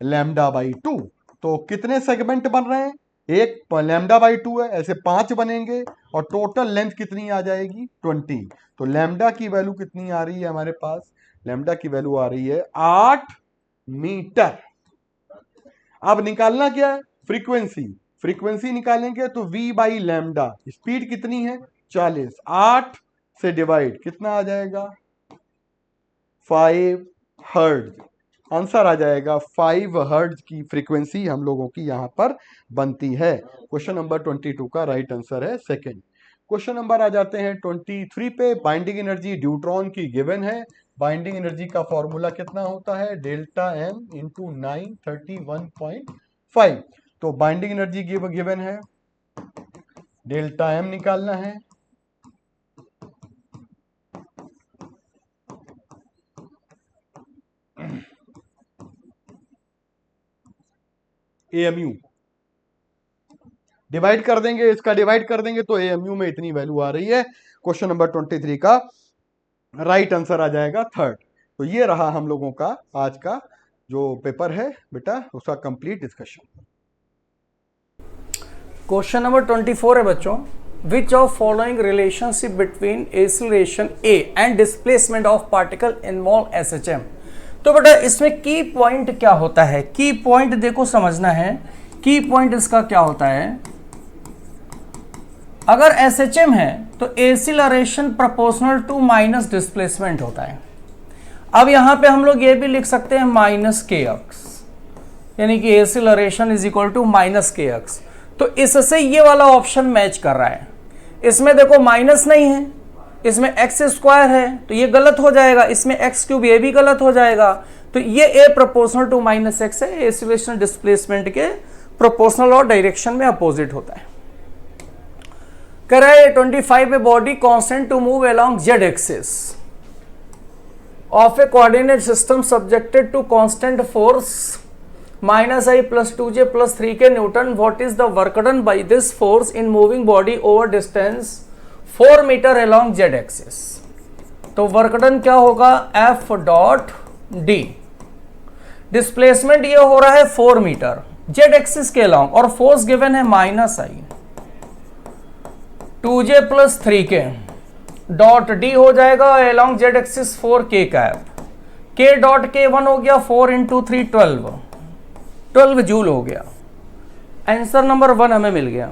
लैम्डा बाई 2। तो कितने सेगमेंट बन रहे हैं, एक लैम्डा बाई 2 है, ऐसे 5 बनेंगे और टोटल लेंथ कितनी आ जाएगी 20। तो लैम्डा की वैल्यू कितनी आ रही है हमारे पास, लैम्डा की वैल्यू आ रही है 8 मीटर। अब निकालना क्या है, फ्रीक्वेंसी, फ्रीक्वेंसी निकालेंगे तो v बाई लैम्डा, स्पीड कितनी है 40, 8 से डिवाइड कितना आ जाएगा 5 हर्ट्ज, आंसर आ जाएगा 5 हर्ट्ज की फ्रीक्वेंसी हम लोगों की यहां पर बनती है। क्वेश्चन नंबर 22 का राइट आंसर है सेकंड। क्वेश्चन नंबर आ जाते हैं 23 पे, बाइंडिंग एनर्जी ड्यूट्रॉन की गिवन है, बाइंडिंग एनर्जी का फॉर्मूला कितना होता है डेल्टा M इंटू 931.5। तो बाइंडिंग एनर्जी गिवन है, डेल्टा M निकालना है, AMU डिवाइड कर देंगे, इसका डिवाइड कर देंगे तो AMU में इतनी वैल्यू आ रही है। क्वेश्चन नंबर 23 का राइट आंसर आ जाएगा थर्ड। तो ये रहा हम लोगों का आज का जो पेपर है बेटा, उसका कंप्लीट डिस्कशन। क्वेश्चन नंबर 24 है बच्चों, which of following relationship between acceleration A and displacement of particle involve SHM। तो बेटा इसमें की पॉइंट क्या होता है, की पॉइंट देखो समझना है, की पॉइंट इसका क्या होता है, अगर SHM है तो acceleration proportional to minus displacement होता है। अब यहां पे हम लोग ये भी लिख सकते हैं माइनस kx, यानी कि acceleration is equal to minus K X. तो इससे ये वाला ऑप्शन मैच कर रहा है। इसमें देखो माइनस नहीं है, इसमें एक्स स्क्वायर है, तो ये गलत हो जाएगा। इसमें एक्स क्यूब, ये भी गलत हो जाएगा। तो ये A proportional to minus X है, एक्सीलरेशन डिस्प्लेसमेंट के प्रोपोर्शनल और डायरेक्शन में अपोजिट होता है। कह रहा है 25 में body constant to move along Z axis of a coordinate system subjected to constant force -i + 2j + 3k newton. What is the work done by this force in moving body over distance 4 metre along Z axis. तो work done क्या होगा, F.d। Displacement ये हो रहा है 4 metre Z axis के along, और force given है -i 2j + 3k dot D हो जाएगा along Z axis 4k cap, k dot k 1 हो गया, 4 × 3 12 जूल हो गया। आंसर नंबर 1 हमें मिल गया।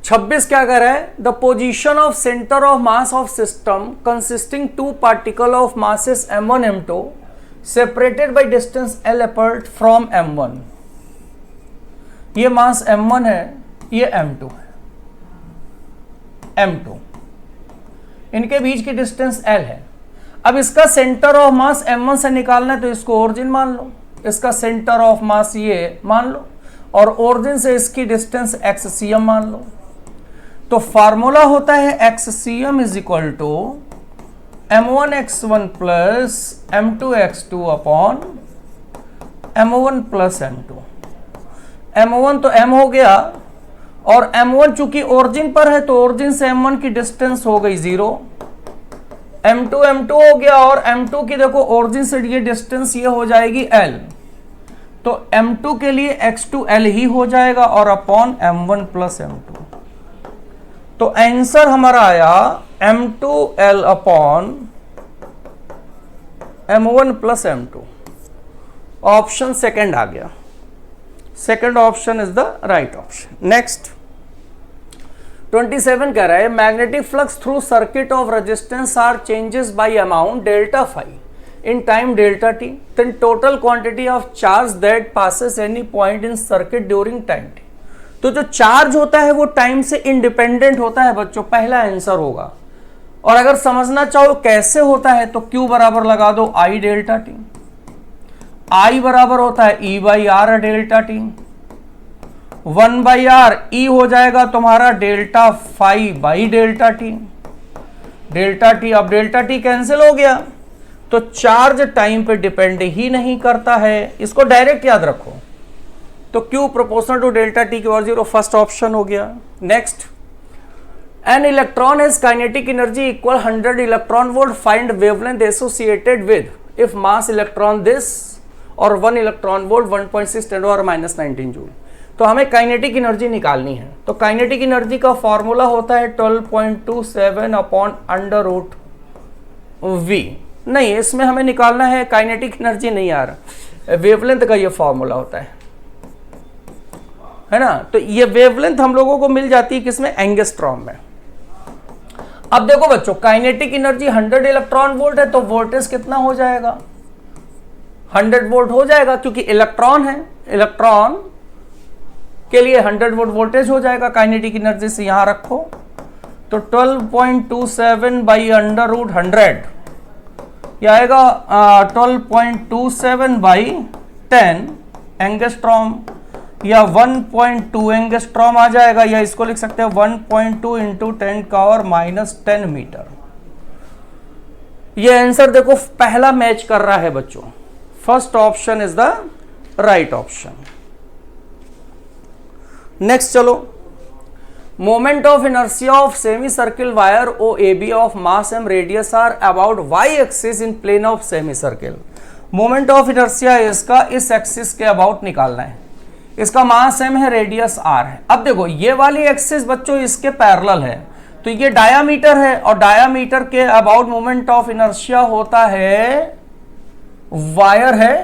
26 क्या कह रहा है, the position of centre of mass of system consisting 2 particle of masses m1 m2 separated by distance l apart from m1। ये मास m1 है, ये m2 है, m2 इनके बीच की डिस्टेंस l है। अब इसका सेंटर ऑफ मास m1 से निकालना है, तो इसको ओरिजिन मान लो, इसका सेंटर ऑफ मास ये मान लो, और ओरिजिन से इसकी डिस्टेंस xcm मान लो। तो फार्मूला होता है xcm is equal to m1x1 plus m2x2 upon m1 plus m2। m1 तो m हो गया, और m1 चूंकि ओरिजिन पर है तो ओरिजिन से m1 की डिस्टेंस हो गई 0, m2 m2 हो गया, और m2 की देखो ओरिजिन से ये डिस्टेंस ये हो जाएगी l, तो m2 के लिए x2l ही हो जाएगा, और अपॉन m1 प्लस m2। तो आंसर हमारा आया m2l upon m1 plus m2। Option second आ गया, second option is the right option. Next 27 कह रहा है magnetic flux through circuit of resistance R changes by amount delta phi in time delta t, then total quantity of charge that passes any point in circuit during time t. तो जो charge होता है वो time से independent होता है बच्चों, पहला आंसर होगा। और अगर समझना चाहो कैसे होता है तो Q बराबर लगा दो I डेल्टा टी, I बराबर होता है E/R delta T, 1/R E हो जाएगा तुम्हारा delta phi by delta T, delta T. अब डेल्टा टी कैंसिल हो गया, तो चार्ज टाइम पे डिपेंड ही नहीं करता है, इसको डायरेक्ट याद रखो। तो Q proportional to delta T की 0, फर्स्ट ऑप्शन हो गया। Next, an electron has kinetic energy equal 100 electron volt, find wavelength associated with if mass electron this और 1 इलेक्ट्रॉन वोल्ट 1.6 × -19 जूल। तो हमें काइनेटिक एनर्जी निकालनी है। तो काइनेटिक एनर्जी का फॉर्मूला होता है 12.27 अपॉन √v। नहीं, इसमें हमें निकालना है काइनेटिक एनर्जी, नहीं आ रहा, वेवलेंथ का ये फॉर्मूला होता है ना। तो ये वेवलेंथ हम लोगों को मिल जाती है किसमें, एंगस्ट्रॉम में। अब देखो बच्चों, काइनेटिक एनर्जी 100 इलेक्ट्रॉन वोल्ट है, तो वोल्टेज कितना हो जाएगा, 100 वोल्ट हो जाएगा, क्योंकि इलेक्ट्रॉन है, इलेक्ट्रॉन के लिए 100 वोल्ट वोल्टेज हो जाएगा। काइनेटिक एनर्जी से यहां रखो, तो 12.27 बाई √100 यह आएगा 12.27 बाई 10 एंगस्ट्रॉम, या 1.2 एंगस्ट्रॉम आ जाएगा, या इसको लिख सकते हैं 1.2 × 10⁻⁻10 मीटर। ये आंसर देखो पहला मैच कर रहा है बच्चों, first option is the right option. Next चलो, moment of inertia of semi circle wire OAB of mass m radius R about y axis in plane of semi circle. Moment of inertia इसका इस axis के about निकालना है, इसका mass m है, radius r है। अब देखो ये वाली एक्सिस बच्चों इसके पैरेलल है, तो ये डायामीटर है, और डायामीटर के अबाउट मोमेंट ऑफ इनर्शिया होता है, वायर है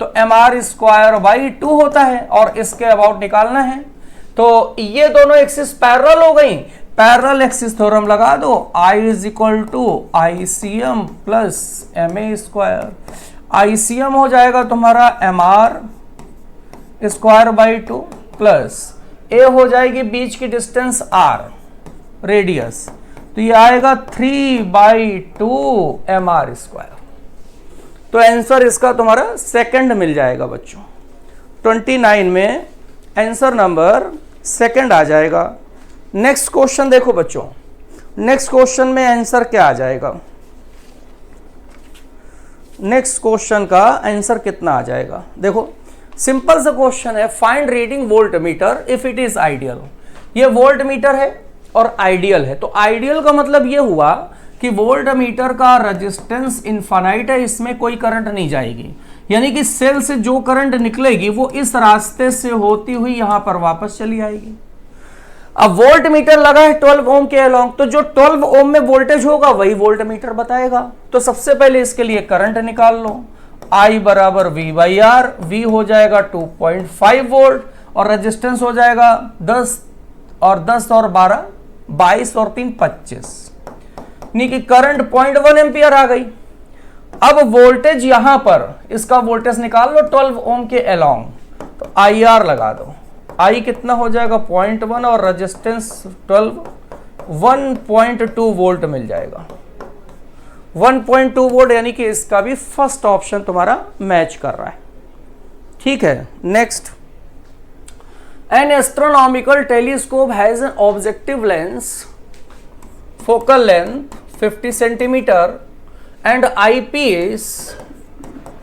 तो mr²/2 होता है, और इसके अबाउट निकालना है। तो ये दोनों एक्सिस पैरेलल हो गई, पैरेलल एक्सिस थ्योरम लगा दो, I = ICM + MA²। ICM हो जाएगा तुम्हारा mr² प्लस a हो जाएगी बीच की डिस्टेंस r रेडियस, तो ये आएगा 3/2 mr²। तो आंसर इसका तुम्हारा सेकंड मिल जाएगा बच्चों। 29 में आंसर नंबर सेकंड आ जाएगा। नेक्स्ट क्वेश्चन देखो बच्चों, नेक्स्ट क्वेश्चन में आंसर क्या आ जाएगा, नेक्स्ट क्वेश्चन का आंसर कितना आ जाएगा। देखो सिंपल सा क्वेश्चन है, find reading volt meter if it is ideal. ये वोल्ट मीटर है और आइडियल है, तो आइडियल का मतलब ये हुआ कि वोल्ट मीटर का रेजिस्टेंस इनफाइनाइट है, इसमें कोई करंट नहीं जाएगी, यानी कि सेल से जो करंट निकलेगी वो इस रास्ते से होती हुई यहां पर वापस चली आएगी। अब वोल्ट मीटर लगा है 12 ओम के अलोंग, तो जो 12 ओम में वोल्टेज होगा वही वोल्ट मीटर बताएगा। तो सबसे पहले इसके लिए करंट निकाल लो, I बराबर V/R, V हो जाएगा 2.5 वोल्ट और रेजिस्टेंस हो जाएगा 10 और 12 22 और 3 25, यानी कि करंट 0.1 एम्पियर आ गई। अब वोल्टेज यहां पर इसका वोल्टेज निकाल लो 12 ओम के अलोंग, तो IR लगा दो, I कितना हो जाएगा 0.1 और रेजिस्टेंस 12 1.2 वोल्ट मिल जाएगा, 1.2 वोल्ट, यानी कि इसका भी फर्स्ट ऑप्शन तुम्हारा मैच कर रहा है। ठीक है, next, N astronomical telescope has an objective lens focal length 50 centimetre and eyepiece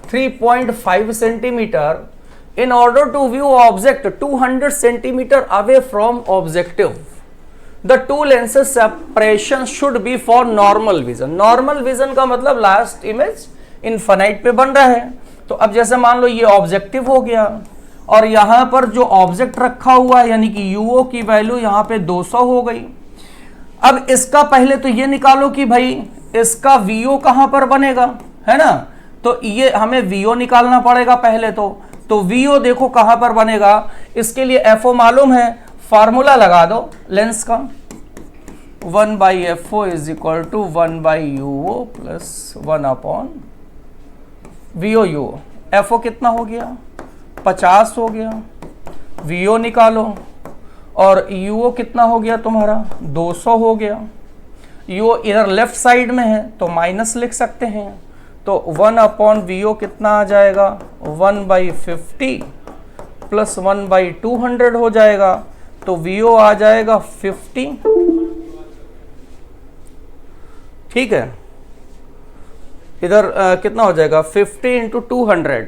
3.5 centimeter. In order to view object 200 centimeter away from objective, the two lenses separation should be for normal vision. Normal vision का मतलब last image infinite पे बन रहा है। तो अब जैसे मान लो ये ऑब्जेक्टिव हो गया और यहां पर जो ऑब्जेक्ट रखा हुआ है यानी कि यूओ की वैल्यू यहां पे 200 हो गई। अब इसका पहले तो ये निकालो कि भाई इसका VO कहां पर बनेगा, है ना, तो ये हमें VO निकालना पड़ेगा पहले। तो VO देखो कहां पर बनेगा, इसके लिए FO मालूम है, फार्मूला लगा दो लेंस का, 1/FO is equal to 1/UO plus 1/VO UO। FO कितना हो गया 50 हो गया, VO निकालो और UO कितना हो गया तुम्हारा 200 हो गया। UO इधर लेफ्ट साइड में है तो माइनस लिख सकते हैं, तो 1/VO कितना आ जाएगा 1/50 प्लस 1/200 हो जाएगा, तो VO आ जाएगा 50। ठीक है, इधर कितना हो जाएगा 50 इंटू 200,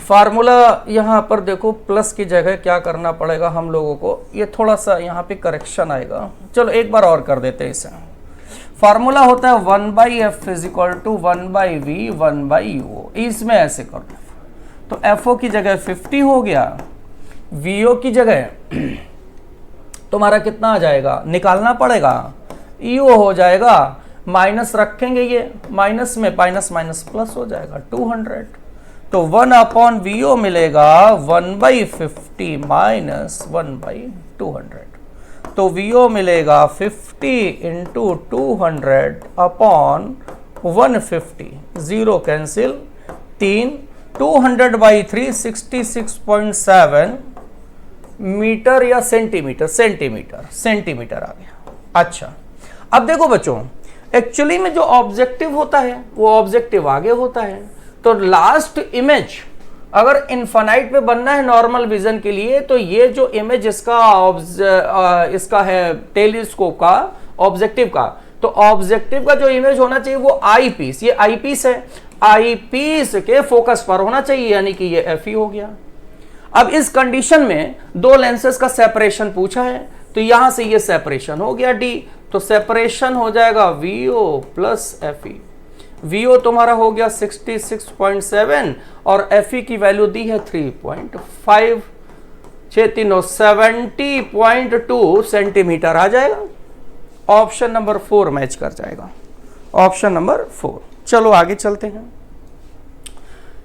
फार्मूला यहां पर देखो प्लस की जगह क्या करना पड़ेगा हम लोगों को, ये थोड़ा सा यहां पे करेक्शन आएगा। चलो एक बार और कर देते हैं इसे। फार्मूला होता है 1/F is equal to 1/V 1/UO, इसमें ऐसे कर दो, तो FO की जगह 50 हो गया, VO की जगह तुम्हारा कितना आ जाएगा निकालना पड़ेगा, UO हो जाएगा, माइनस रखेंगे ये माइनस में, माइनस माइनस प्लस हो जाएगा 200, तो 1/VO मिलेगा 1/50 माइनस 1/200, तो VO मिलेगा 50 इंटू 200 अपॉन 150, 0 कैंसिल, 3 200/3 66.7 मीटर या सेंटीमीटर, सेंटीमीटर आ गया। अच्छा, अब देखो बच्चों, एक्चुअली में जो ऑब्जेक्टिव होता है वो ऑब्जेक्टिव आगे होता है, तो लास्ट इमेज अगर इनफाइनाइट पे बनना है नॉर्मल विजन के लिए, तो ये जो इमेज इसका है टेलीस्कोप का ऑब्जेक्टिव का, तो ऑब्जेक्टिव का जो इमेज होना चाहिए वो आई पीस, ये आई पीस है, आई पीस के फोकस पर होना चाहिए, यानी कि ये FE हो गया। अब इस कंडीशन में दो लेंसेज का सेपरेशन पूछा है, तो यहां से ये सेपरेशन हो गया D, तो सेपरेशन हो जाएगा VO प्लस FE। VO तुम्हारा हो गया 66.7 और FE की वैल्यू दी है 3.5, 70.2 सेंटीमीटर आ जाएगा। ऑप्शन नंबर 4 मैच कर जाएगा, ऑप्शन नंबर 4। चलो आगे चलते हैं।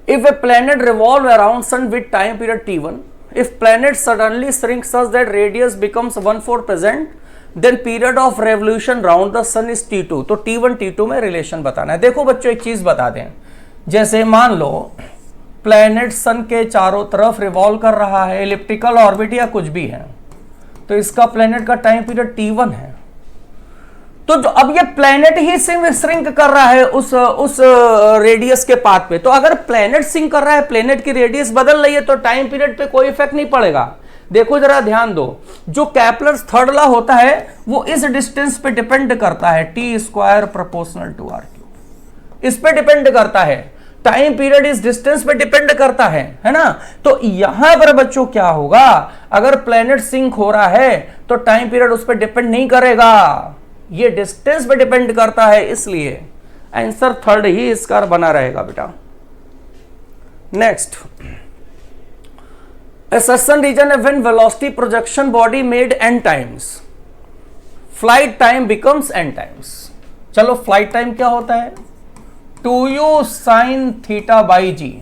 If A planet revolve around sun with time period T1, if planet suddenly shrinks such that radius becomes 1/4 present, then period of revolution round the sun is T2। तो T1 T2 में relation बताना है। देखो बच्चों एक चीज बता दें, जैसे मान लो प्लैनेट सन के चारों तरफ रिवॉल्व कर रहा है, एलिप्टिकल ऑर्बिट या कुछ भी है, तो इसका प्लैनेट का टाइम पीरियड T1 है। तो जो अब ये प्लैनेट ही श्रिंक कर रहा है उस रेडियस के पाथ पे, तो अगर प्लैनेट श्रिंक कर रहा है, प्लैनेट की रेडियस बदल रही है, तो टाइम पीरियड पे कोई इफेक्ट नहीं पड़ेगा। देखो जरा ध्यान दो, जो कैपलर्स थर्ड लॉ होता है वो इस डिस्टेंस पे डिपेंड करता है, T square proportional to R cube, इस पे डिपेंड करता है। टाइम पीरियड इस डिस्टेंस पे डिपेंड करता है ना। तो यहां पर बच्चों क्या होगा, अगर प्लैनेट सिंक हो रहा है तो टाइम पीरियड उस पर डिपेंड नहीं करेगा, ये डिस्टेंस पे डिपेंड करता है, इसलिए आंसर थर्ड ही इसका बना रहेगा बेटा। Next, a succession region when velocity projection body made n times, flight time becomes n times। चलो फ्लाइट टाइम क्या होता है, 2u sin थीटा बाई जी।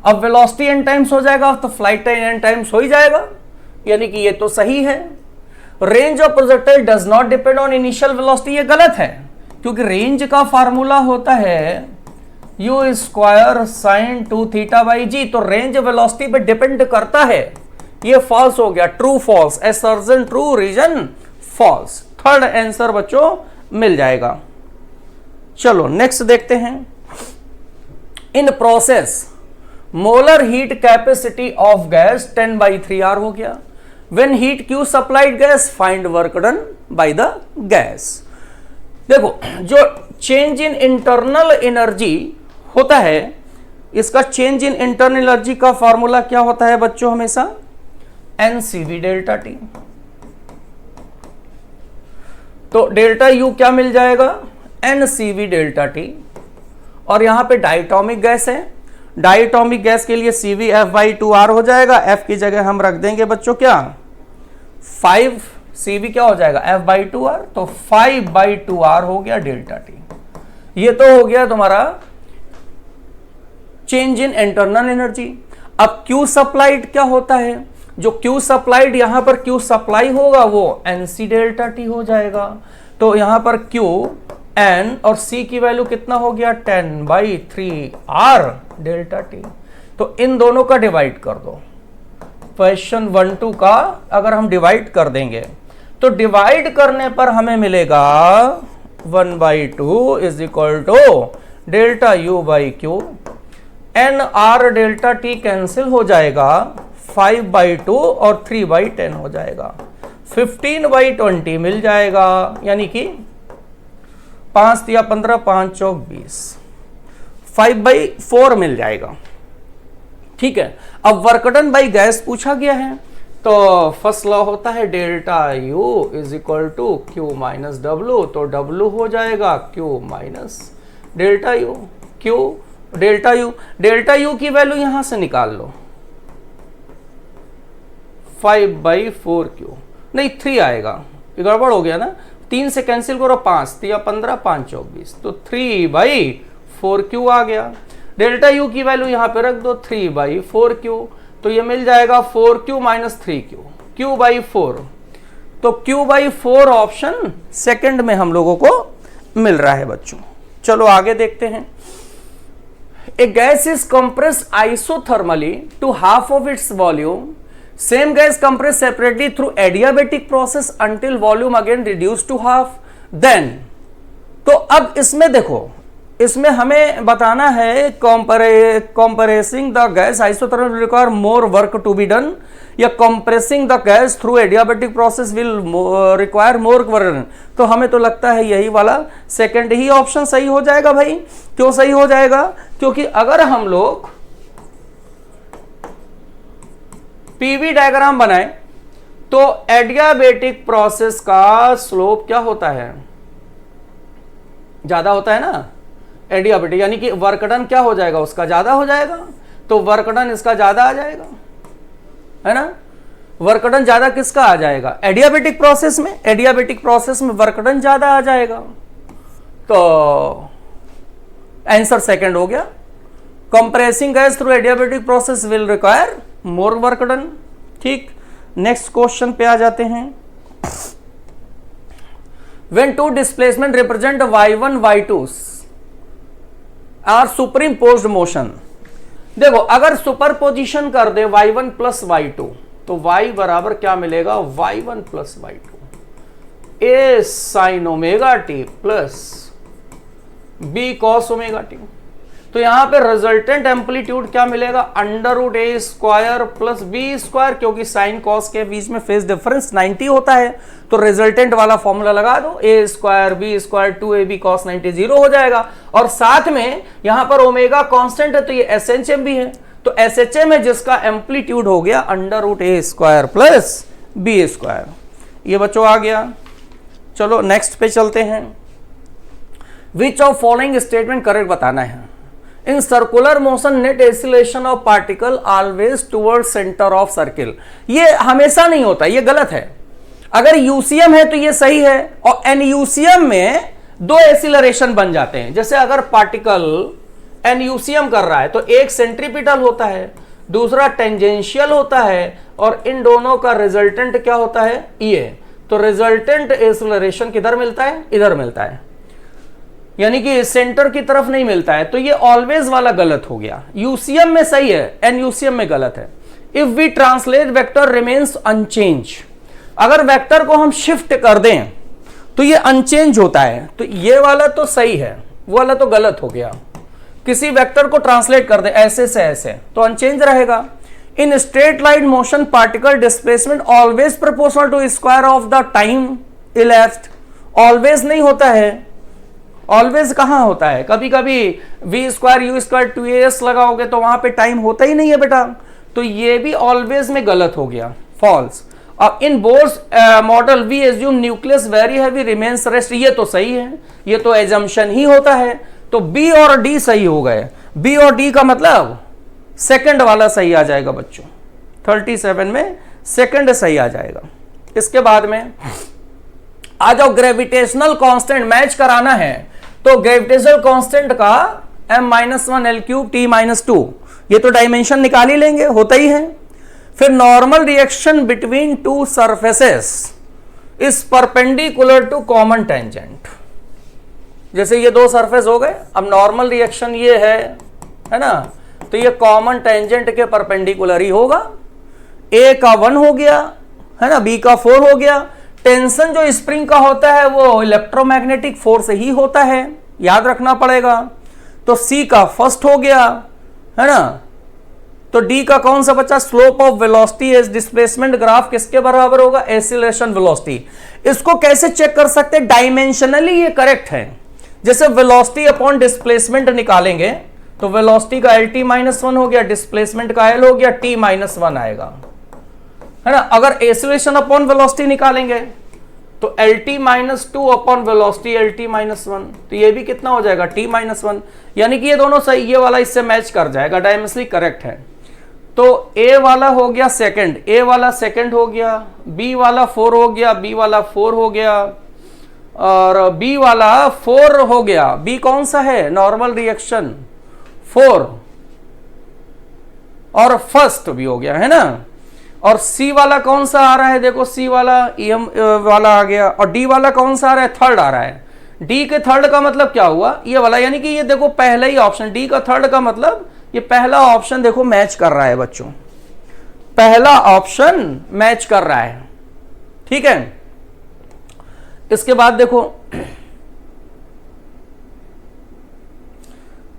अब वेलोसिटी n टाइम्स हो जाएगा तो फ्लाइट टाइम n टाइम्स हो ही जाएगा, यानी कि ये तो सही है। Range of projectile does not depend on initial velocity, ये गलत है, क्योंकि रेंज का फार्मूला होता है u square sine 2 theta by g, तो रेंज वेलोसिटी पे डिपेंड करता है, ये फॉल्स हो गया, true false, assertion true reason false. Third answer बच्चों मिल जाएगा। चलो नेक्स्ट देखते हैं, in process molar heat capacity of gas 10/3R हो गया। When heat Q supplied gas find work done by the gas. देखो जो चेंज इन इंटरनल एनर्जी होता है, इसका चेंज इन इंटरनल एनर्जी का फॉर्मूला क्या होता है बच्चों, हमेशा NCV डेल्टा टी। तो डेल्टा यू क्या मिल जाएगा, NCV डेल्टा टी। और यहां पे डायटोमिक गैस है, डायटोमिक गैस के लिए CV F/2R हो जाएगा, F की जगह हम रख देंगे बच्चों क्या 5, CV क्या हो जाएगा F/2R, तो 5/2R हो गया डेल्टा टी। ये तो हो गया तुम्हारा चेंज इन इंटरनल एनर्जी। अब Q सप्लाइड क्या होता है, जो Q सप्लाइड यहां पर Q सप्लाई होगा वो NC डेल्टा टी हो जाएगा। तो यहां पर Q N और C की वैल्यू कितना हो गया 10/3R डेल्टा टी। तो इन दोनों का डिवाइड कर दो, क्वेश्चन 1-2 का अगर हम डिवाइड कर देंगे तो डिवाइड करने पर हमें मिलेगा 1/2 is equal to delta U by Q. N R delta T cancel हो जाएगा, 5/2 और 3/10 हो जाएगा, 15/20 मिल जाएगा, यानी कि 5 या 15, 5 चौक 20, 5/4 मिल जाएगा। ठीक है, अब वर्क डन बाई गैस पूछा गया है, तो फर्स्ट लॉ होता है delta U is equal to Q minus W, तो डब्ल्यू हो जाएगा Q minus delta U. Q delta U की वैल्यू यहां से निकाल लो, 5/4 क्यू नहीं 3 आएगा, गड़बड़ हो गया ना, 3 से कैंसिल करो, 5 या 15, 5 चौक 20, तो 3/4 क्यू आ गया। डेल्टा यू की वैल्यू यहां पे रख दो 3/4 क्यू, तो ये मिल जाएगा 4Q माइनस 3Q, Q/4। तो Q/4 ऑप्शन सेकंड में हम लोगों को मिल रहा है बच्चों। चलो आगे देखते हैं, a gas is compressed isothermally to half of its volume, same gas compressed separately through adiabatic process until volume again reduce to half, then. तो अब इसमें देखो, इसमें हमें बताना है compressing the gas isothermal require more work to be done, या compressing the gas through adiabatic process will require more work. तो हमें तो लगता है यही वाला सेकंड ही ऑप्शन सही हो जाएगा भाई। क्यों सही हो जाएगा, क्योंकि अगर हम लोग पीवी डायग्राम बनाए तो एडियाबेटिक प्रोसेस का स्लोप क्या होता है, ज्यादा होता है ना एडियाबेटिक, यानी कि वर्क डन क्या हो जाएगा उसका ज्यादा हो जाएगा, तो वर्क डन इसका ज्यादा आ जाएगा, है ना। वर्क डन ज्यादा किसका आ जाएगा, एडियाबेटिक प्रोसेस में, एडियाबेटिक प्रोसेस में वर्क डन ज्यादा आ जाएगा, तो आंसर सेकंड हो गया। Compressing gas through adiabatic process will require more work done. ठीक, नेक्स्ट क्वेश्चन पे आ जाते हैं। When two displacement represent y1 y2 are superimposed motion. देखो अगर सुपरपोजिशन कर दे y1 प्लस y2 तो y बराबर क्या मिलेगा, y1 plus y2 a sine omega T plus b cos omega T. तो यहां पे रिजल्टेंट एम्पलीट्यूड क्या मिलेगा, अंडर रूट ए स्क्वायर प्लस बी स्क्वायर, क्योंकि साइन कॉस के बीच में फेज डिफरेंस 90 होता है। तो रिजल्टेंट वाला फॉर्मूला लगा दो, a square b square 2ab cos 90 0 हो जाएगा। और साथ में यहां पर ओमेगा कांस्टेंट है तो ये एसएचएम भी है, तो एसएचएम है जिसका एम्पलीट्यूड हो गया अंडर रूट ए स्क्वायर प्लस बी स्क्वायर। ये बच्चों आ गया। चलो नेक्स्ट पे चलते हैं। Which of following statement correct बताना है। In circular motion net acceleration of particle always toward centre of circle. ये हमेशा नहीं होता, ये गलत है। अगर यूसीएम है तो ये सही है, और एनयूसीएम में दो एक्सीलरेशन बन जाते हैं। जैसे अगर पार्टिकल एनयूसीएम कर रहा है तो एक सेंट्रीपिटल होता है, दूसरा टेंजेंशियल होता है, और इन दोनों का रिजल्टेंट क्या होता है, ये। तो रिजल्टेंट एक्सीलरेशन किधर मिलता है, इधर मिलता है, यानी कि सेंटर की तरफ नहीं मिलता है। तो ये ऑलवेज वाला गलत हो गया। यूसीएम में सही है, एनयूसीएम में गलत है। If we translate vector remains unchange, अगर वेक्टर को हम शिफ्ट कर दें तो ये अनचेंज होता है। तो ये वाला तो सही है, वो वाला तो गलत हो गया। किसी वेक्टर को ट्रांसलेट कर दे ऐसे से ऐसे तो अनचेंज रहेगा। In straight line motion particle displacement always proportional to square of the time elapsed. Always नहीं होता है, ऑलवेज कहां होता है, कभी कभी we square you square 2as लगाओगे तो वहां पे टाइम होता ही नहीं है बेटा। तो ये भी ऑलवेज में गलत हो गया, फॉल्स। अब in Bohr's model we assume nucleus very heavy remains rest, ये तो सही है, ये तो एजम्पशन ही होता है। तो बी और डी सही हो गए। बी और डी का मतलब सेकंड वाला सही आ जाएगा बच्चों, 37 में सेकंड सही आ जाएगा। इसके बाद में आ जाओ, ग्रेविटेशनल कांस्टेंट मैच कराना है तो ग्रेविटेशनल कांस्टेंट का m-1 L³ T-2, ये तो डायमेंशन निकाल ही लेंगे, होता ही है। फिर normal reaction between two surfaces is perpendicular to common tangent. जैसे ये दो सरफेस हो गए, अब नॉर्मल रिएक्शन ये है ना, तो ये कॉमन टेंजेंट के परपेंडिकुलर ही होगा। ए का 1 हो गया है ना, बी का 4 हो गया। टेंशन जो स्प्रिंग का होता है वो इलेक्ट्रोमैग्नेटिक फोर्स ही होता है, याद रखना पड़ेगा। तो सी का फर्स्ट हो गया है ना। तो डी का कौन सा बचा, slope of velocity as displacement graph किसके बराबर होगा, एक्सीलरेशन वेलोसिटी। इसको कैसे चेक कर सकते हैं, डायमेंशनली ये करेक्ट है। जैसे वेलोसिटी अपॉन डिस्प्लेसमेंट निकालेंगे तो वेलोसिटी का LT-1 हो गया, डिस्प्लेसमेंट का L हो गया, T-1 आएगा है ना। अगर एक्सीलरेशन अपॉन वेलोसिटी निकालेंगे तो LT-2 अपॉन वेलोसिटी LT-1, तो ये भी कितना हो जाएगा, T-1। यानी कि ये दोनों सही, ये वाला इससे मैच कर जाएगा, डायमेंशनली करेक्ट है। तो A वाला हो गया सेकंड, A वाला सेकंड हो गया, B वाला 4 हो गया, B वाला 4 हो गया, और B वाला 4 हो गया। B कौन सा है, नॉर्मल रिएक्शन 4, और फर्स्ट भी हो गया है ना। और C वाला कौन सा आ रहा है, देखो C वाला EM वाला आ गया, और D वाला कौन सा आ रहा है, थर्ड आ रहा है। D के थर्ड का मतलब क्या हुआ, ये वाला, यानी कि ये देखो पहला ही ऑप्शन, D का थर्ड का मतलब ये पहला ऑप्शन देखो मैच कर रहा है बच्चों, पहला ऑप्शन मैच कर रहा है, ठीक है। इसके बाद देखो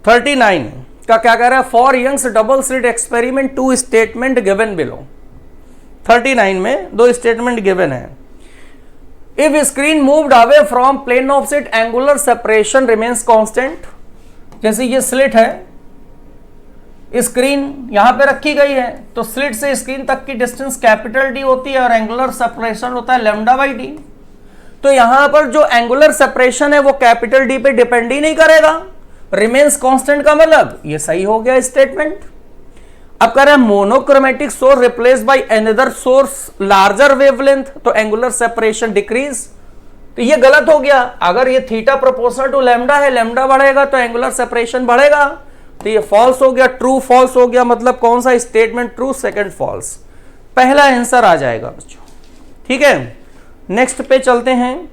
39 का क्या कह रहा है, for Young's double slit experiment 2 statement given below. 39 में 2 स्टेटमेंट गिवन है। If screen moved away from plane of slit angular separation remains constant. जैसे ये स्लिट है, स्क्रीन यहां पे रखी गई है, तो स्लिट से स्क्रीन तक की डिस्टेंस कैपिटल डी होती है और एंगुलर सेपरेशन होता है λ/d। तो यहां पर जो एंगुलर सेपरेशन है वो कैपिटल डी पे डिपेंड ही नहीं करेगा, रिमेन्स कांस्टेंट का मतलब ये सही हो गया स्टेटमेंट। अब कह रहा है monochromatic source replace by another source larger wavelength, तो एंगुलर सेपरेशन डिक्रीज, तो ये गलत हो गया। अगर ये थीटा प्रोपोर्शनल टू लैम्डा है, लैम्डा बढ़ेगा तो एंगुलर सेपरेशन बढ़ेगा, तो ये फॉल्स हो गया, ट्रू फॉल्स हो गया। मतलब कौन सा स्टेटमेंट ट्रू, सेकंड फॉल्स, पहला आंसर आ जाएगा बच्चों, ठीक है। नेक्स्ट पे चलते हैं।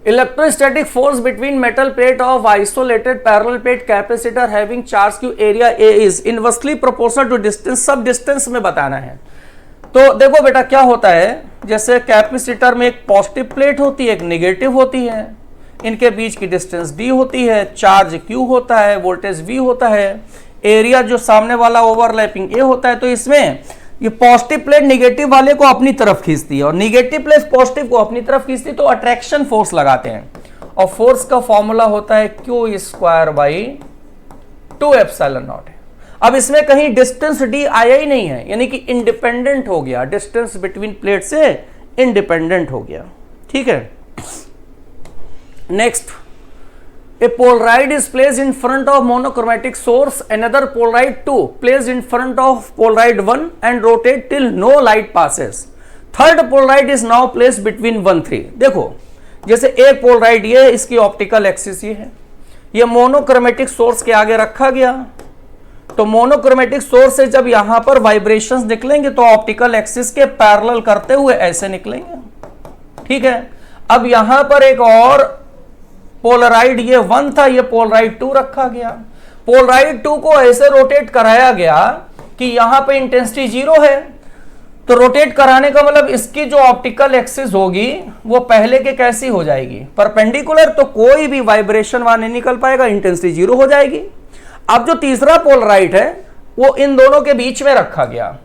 Electrostatic force between metal plate of isolated parallel plate capacitor having charge Q area A is inversely proportional to distance, सब डिस्टेंस में बताना है। तो देखो बेटा क्या होता है, जैसे कैपेसिटर में एक पॉजिटिव प्लेट होती है, एक नेगेटिव होती है, इनके बीच की डिस्टेंस d होती है, चार्ज q होता है, वोल्टेज v होता है, एरिया जो सामने वाला ओवरलैपिंग a होता है। तो इसमें ये पॉजिटिव प्लेट नेगेटिव वाले को अपनी तरफ खींचती है और नेगेटिव प्लेट पॉजिटिव को अपनी तरफ खींचती है, तो अट्रैक्शन फोर्स लगाते हैं और फोर्स का फॉर्मूला होता है q square by 2 epsilon not. अब इसमें कहीं डिस्टेंस d आया ही नहीं है, यानी कि इंडिपेंडेंट हो गया, डिस्टेंस बिटवीन प्लेट से इंडिपेंडेंट हो गया। ठीक है, next, a polaroid is placed in front of monochromatic source, another polaroid 2 placed in front of polaroid 1 and rotate till no light passes. Third polaroid is now placed between 1 3. देखो जैसे एक polaroid ये इसकी optical axis ये है, ये monochromatic source के आगे रखा गया, तो मोनोक्रोमेटिक सोर्स से जब यहां पर वाइब्रेशंस निकलेंगे तो ऑप्टिकल एक्सिस के पैरेलल करते हुए ऐसे निकलेंगे। ठीक है, अब यहां पर एक और पोलराइड ये 1 था, ये पोलराइड 2 रखा गया, पोलराइड 2 को ऐसे रोटेट कराया गया कि यहां पे इंटेंसिटी 0 है, तो रोटेट कराने का मतलब इसकी जो ऑप्टिकल एक्सिस होगी वो पहले के कैसी हो जाएगी, परपेंडिकुलर, तो कोई भी वाइब्रेशन वहां नहीं निकल पाएगा, इंटेंसिटी 0 हो जाएगी। अब जो तीसरा पोलराइड है वो इन दोनों के बीच में रखा गया,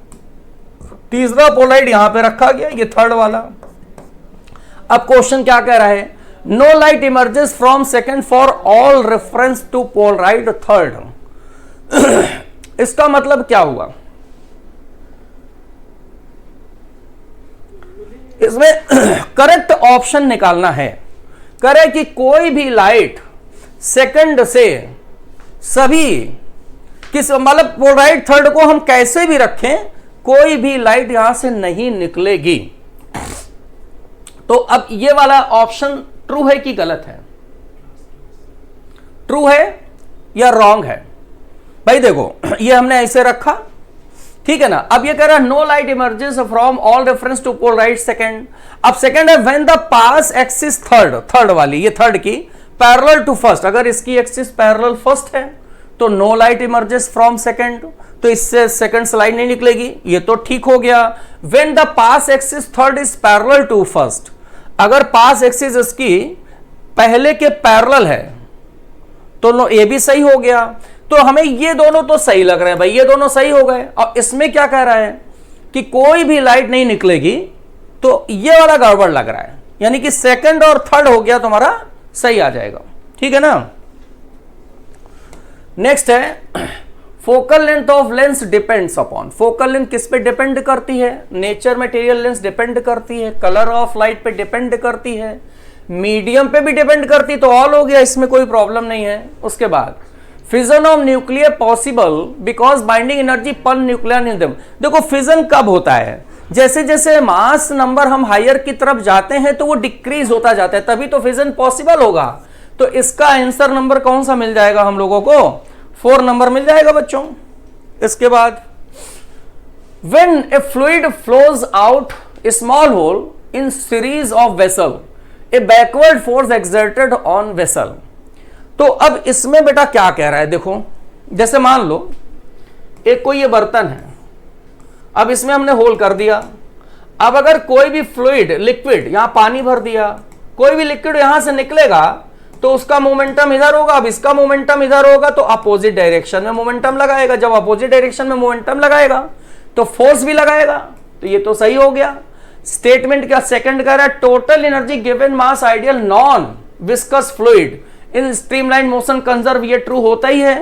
तीसरा पोलराइड यहां पे रखा गया, ये थर्ड वाला। अब क्वेश्चन क्या कह रहा है, no light emerges from second for all reference to polaroid third. इसका मतलब क्या हुआ, इसमें करेक्ट ऑप्शन निकालना है, करे कि कोई भी लाइट सेकंड से सभी किस मतलब पोलराइड थर्ड को हम कैसे भी रखें, कोई भी लाइट यहां से नहीं निकलेगी। तो अब ये वाला ऑप्शन ट्रू है कि गलत है, ट्रू है या रॉन्ग है? भाई देखो ये हमने ऐसे रखा, ठीक है ना। अब ये कह रहा है no light emerges from all reference to polaroid second. अब सेकंड है when the pass axis third, third वाली ये थर्ड की पैरेलल टू फर्स्ट, अगर इसकी एक्सिस पैरेलल फर्स्ट है तो no light emerges from second, तो इससे सेकंड से लाइट नहीं निकलेगी, ये तो ठीक हो गया। When the pass axis third is parallel to first, अगर पास एक्सिस इसकी पहले के पैरेलल है तो नो, ये भी सही हो गया। तो हमें ये दोनों तो सही लग रहे हैं भाई, ये दोनों सही हो गए। और इसमें क्या कह रहा है कि कोई भी लाइट नहीं निकलेगी, तो ये वाला गड़बड़ लग रहा है, यानी कि सेकंड और थर्ड हो गया तुम्हारा सही आ जाएगा, ठीक है ना। नेक्स्ट है focal length of lens depends upon, focal length किस पे डिपेंड करती है, नेचर मटेरियल लेंस डिपेंड करती है, कलर ऑफ लाइट पे डिपेंड करती है, मीडियम पे भी डिपेंड करती, तो ऑल हो गया, इसमें कोई प्रॉब्लम नहीं है। उसके बाद fission of nuclear possible because binding energy पर न्यूक्लियर इन देम। देखो फिजन कब होता है, जैसे जैसे मास नंबर हम हायर की तरफ जाते हैं तो वो डिक्रीज होता जाता है, तभी तो फिजन पॉसिबल होगा। तो इसका आंसर नंबर कौन सा मिल जाएगा हम लोगों को, 4 नंबर मिल जाएगा बच्चों। इसके बाद when a fluid flows out a small hole in series of vessel a backward force exerted on vessel. तो अब इसमें बेटा क्या कह रहा है, देखो जैसे मान लो एक कोई ये बर्तन है, अब इसमें हमने होल कर दिया, अब अगर कोई भी फ्लूइड लिक्विड यहां पानी भर दिया, कोई भी लिक्विड यहां से निकलेगा तो उसका मोमेंटम इधर होगा, अब इसका मोमेंटम इधर होगा, तो अपोजिट डायरेक्शन में मोमेंटम लगाएगा। जब अपोजिट डायरेक्शन में मोमेंटम लगाएगा तो फोर्स भी लगाएगा, तो ये तो सही हो गया। स्टेटमेंट क्या सेकंड कह रहा है, total energy given mass ideal non viscous fluid in streamline motion conserve, ये ट्रू होता ही है,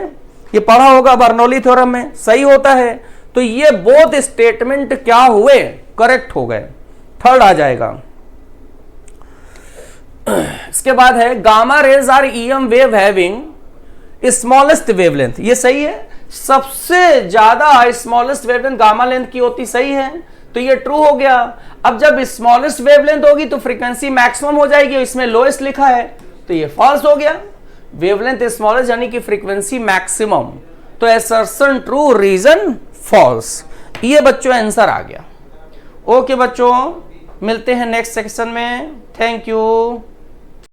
ये पढ़ा होगा बर्नौली थ्योरम में, सही होता है। तो ये बोथ स्टेटमेंट क्या हुए, करेक्ट हो गए, थर्ड आ जाएगा। इसके बाद है gamma rays are EM wave having smallest wavelength, ये सही है, सबसे ज्यादा स्मॉलेस्ट वेवलेंथ गामा लेंथ की होती, सही है, तो ये ट्रू हो गया। अब जब स्मॉलेस्ट वेवलेंथ होगी तो फ्रीक्वेंसी मैक्सिमम हो जाएगी, इसमें लोएस्ट लिखा है तो ये फॉल्स हो गया। वेवलेंथ स्मॉलेस्ट यानी कि फ्रीक्वेंसी मैक्सिमम, तो असर्शन ट्रू रीजन फॉल्स, ये बच्चों आंसर आ गया। ओके बच्चों, मिलते हैं नेक्स्ट सेक्शन में, थैंक यू।